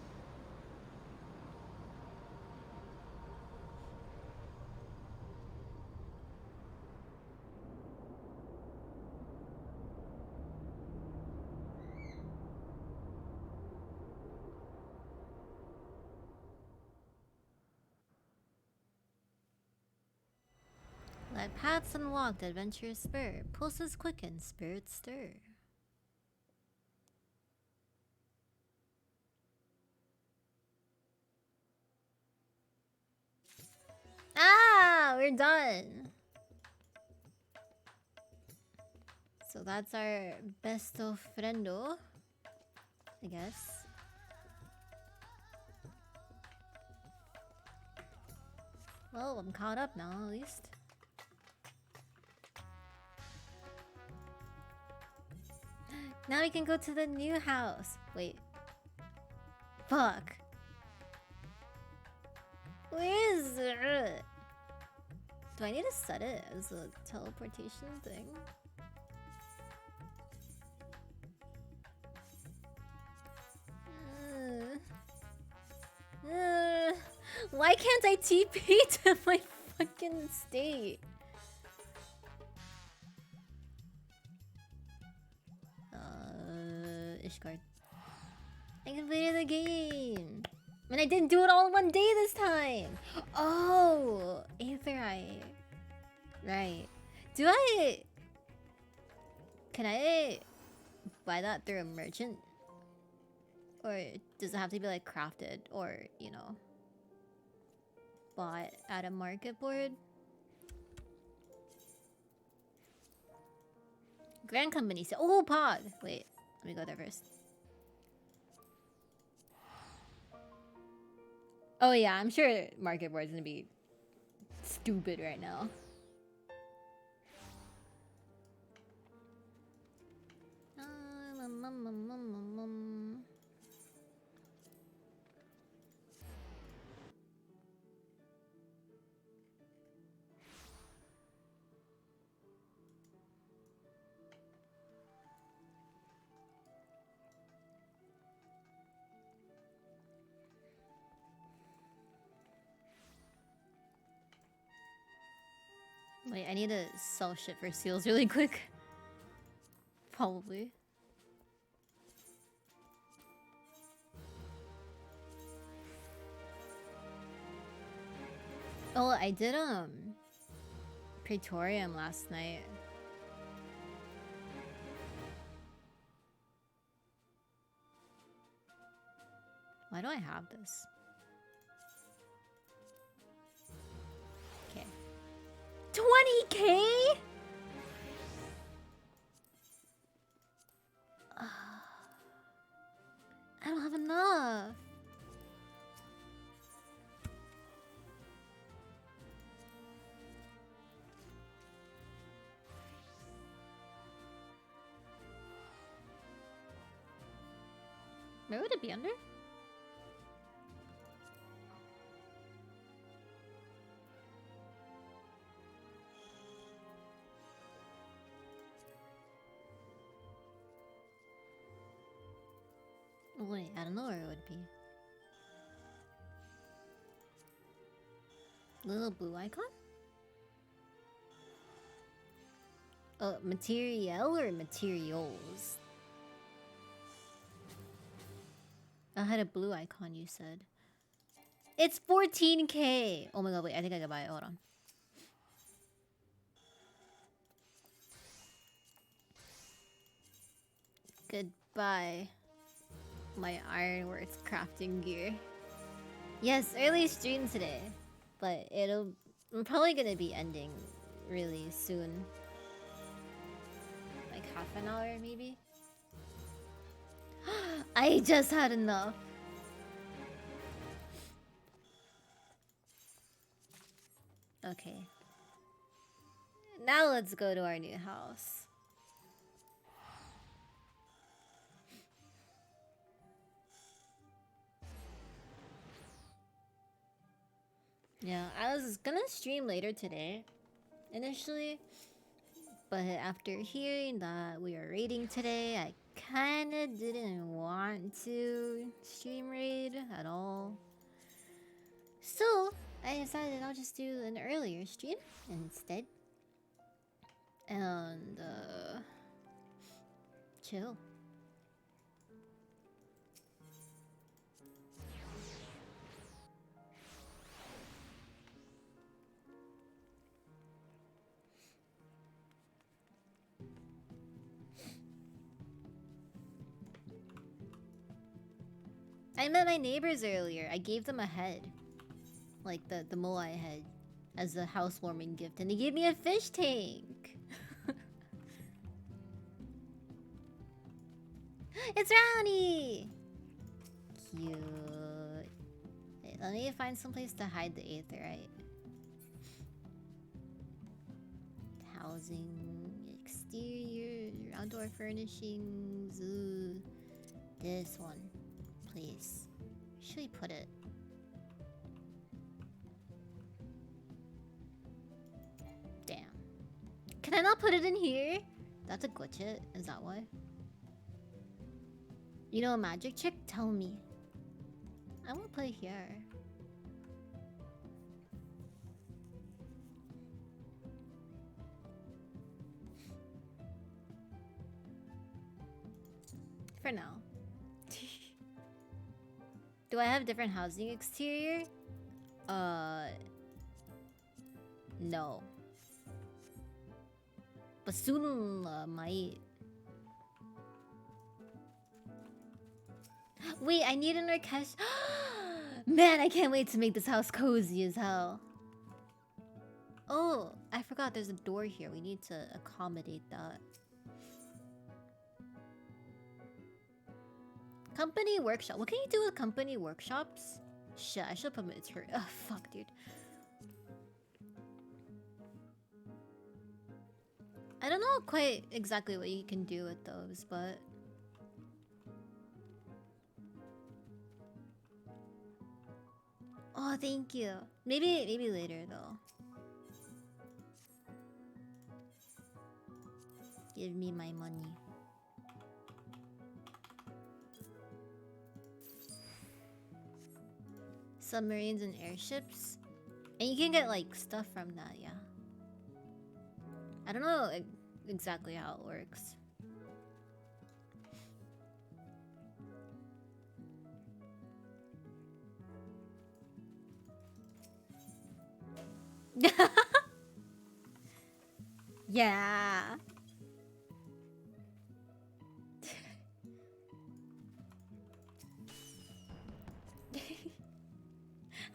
Let paths unlocked, adventurous spur. Pulses quicken, spirits stir. Ah, we're done. So that's our besto friendo, I guess. Well, I'm caught up now, at least. Now we can go to the new house. Wait. Fuck. Where is it? Do I need to set it as a teleportation thing? Why can't I TP to my fucking state? Ishgard. I completed the game! And I didn't do it all in one day this time. Oh, Aetherite. Right. Do I... Can I buy that through a merchant? Or does it have to be like crafted or, you know, bought at a market board? Grand Company said, oh, pod. Wait, let me go there first. Oh yeah, I'm sure market board's gonna be stupid right now. Wait, I need to sell shit for seals really quick. Probably. Oh, I did Praetorium last night. Why do I have this? Okay. 20K? I don't have enough. Where would it be under? Wait, I don't know where it would be. Little blue icon? Material or materials? I had a blue icon, you said. It's 14K! Oh my god, wait, I think I can buy it. Hold on. Goodbye, my Ironworks crafting gear. Yes, early stream today. But we're probably gonna be ending really soon. Like half an hour, maybe? I just had enough. Okay. Now let's go to our new house. Yeah, I was gonna stream later today, initially. But after hearing that we are raiding today, I kinda didn't want to stream raid at all. So, I decided I'll just do an earlier stream instead. And, chill. I met my neighbors earlier. I gave them a head. Like the moai head. As a housewarming gift. And they gave me a fish tank. It's Brownie! Cute. Wait, let me find some place to hide the aetherite. Housing, exterior, outdoor furnishings. Ooh. This one, please. Where should we put it? Damn. Can I not put it in here? That's a glitch it. Is that why? You know a magic trick? Tell me. I want to put it here. For now. Do I have different housing exterior? No. But soon might. Wait, I need an orchestra. Man, I can't wait to make this house cozy as hell. Oh, I forgot there's a door here. We need to accommodate that. Company workshop. What can you do with company workshops? Shit, I should put my turn. Oh, fuck, dude. I don't know quite exactly what you can do with those, but... Oh, thank you. Maybe later, though. Give me my money. Submarines and airships. And you can get, like, stuff from that, yeah. I don't know exactly how it works. Yeah.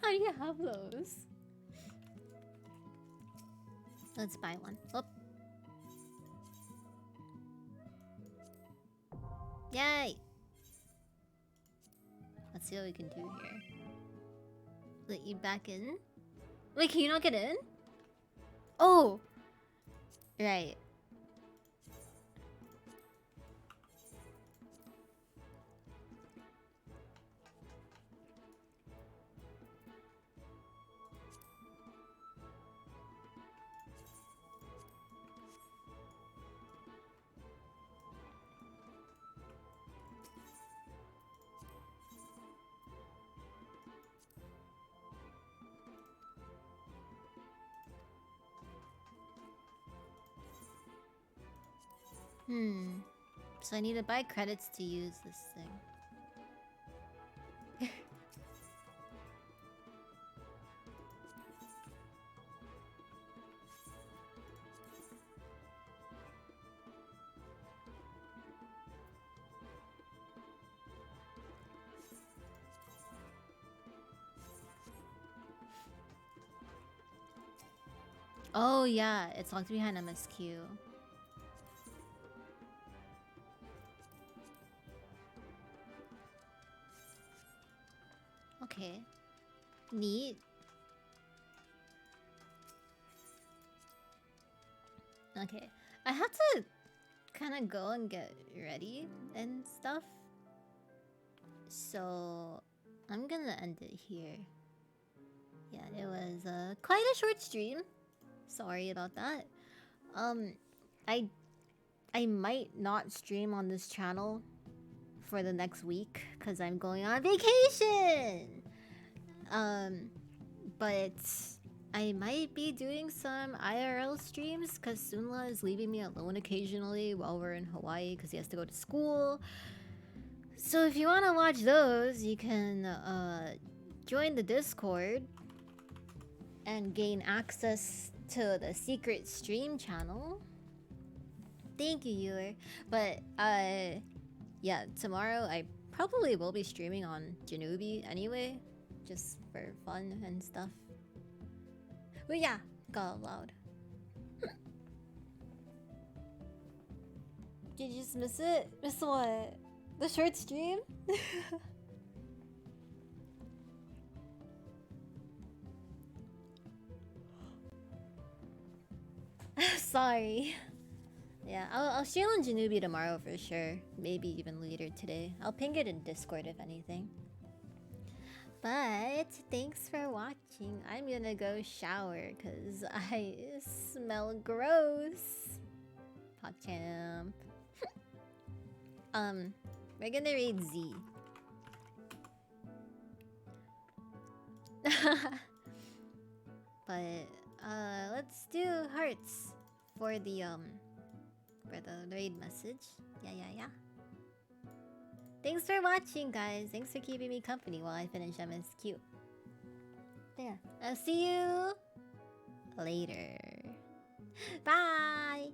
How do you have those? Let's buy one. Oh. Yay! Let's see what we can do here. Let you back in? Wait, can you not get in? Oh! Right. So I need to buy credits to use this thing. Oh yeah, it's locked behind MSQ. Okay. Neat. Okay. I have to kind of go and get ready and stuff. So I'm gonna end it here. Yeah, it was quite a short stream. Sorry about that. I might not stream on this channel for the next week because I'm going on vacation. But I might be doing some IRL streams because Sunla is leaving me alone occasionally while we're in Hawaii because he has to go to school. So if you want to watch those, you can join the Discord and gain access to the secret stream channel. Thank you, Ewer. But yeah, tomorrow I probably will be streaming on Janubi anyway, just for fun and stuff. But yeah, got loud. Did you just miss it? Miss what? The short stream? Sorry. Yeah, I'll stream on Janubi tomorrow for sure. Maybe even later today. I'll ping it in Discord if anything. But thanks for watching. I'm gonna go shower because I smell gross. PogChamp. We're gonna raid Z. But let's do hearts for the raid message. Yeah. Thanks for watching, guys. Thanks for keeping me company while I finish MSQ. There. I'll see you later. Bye!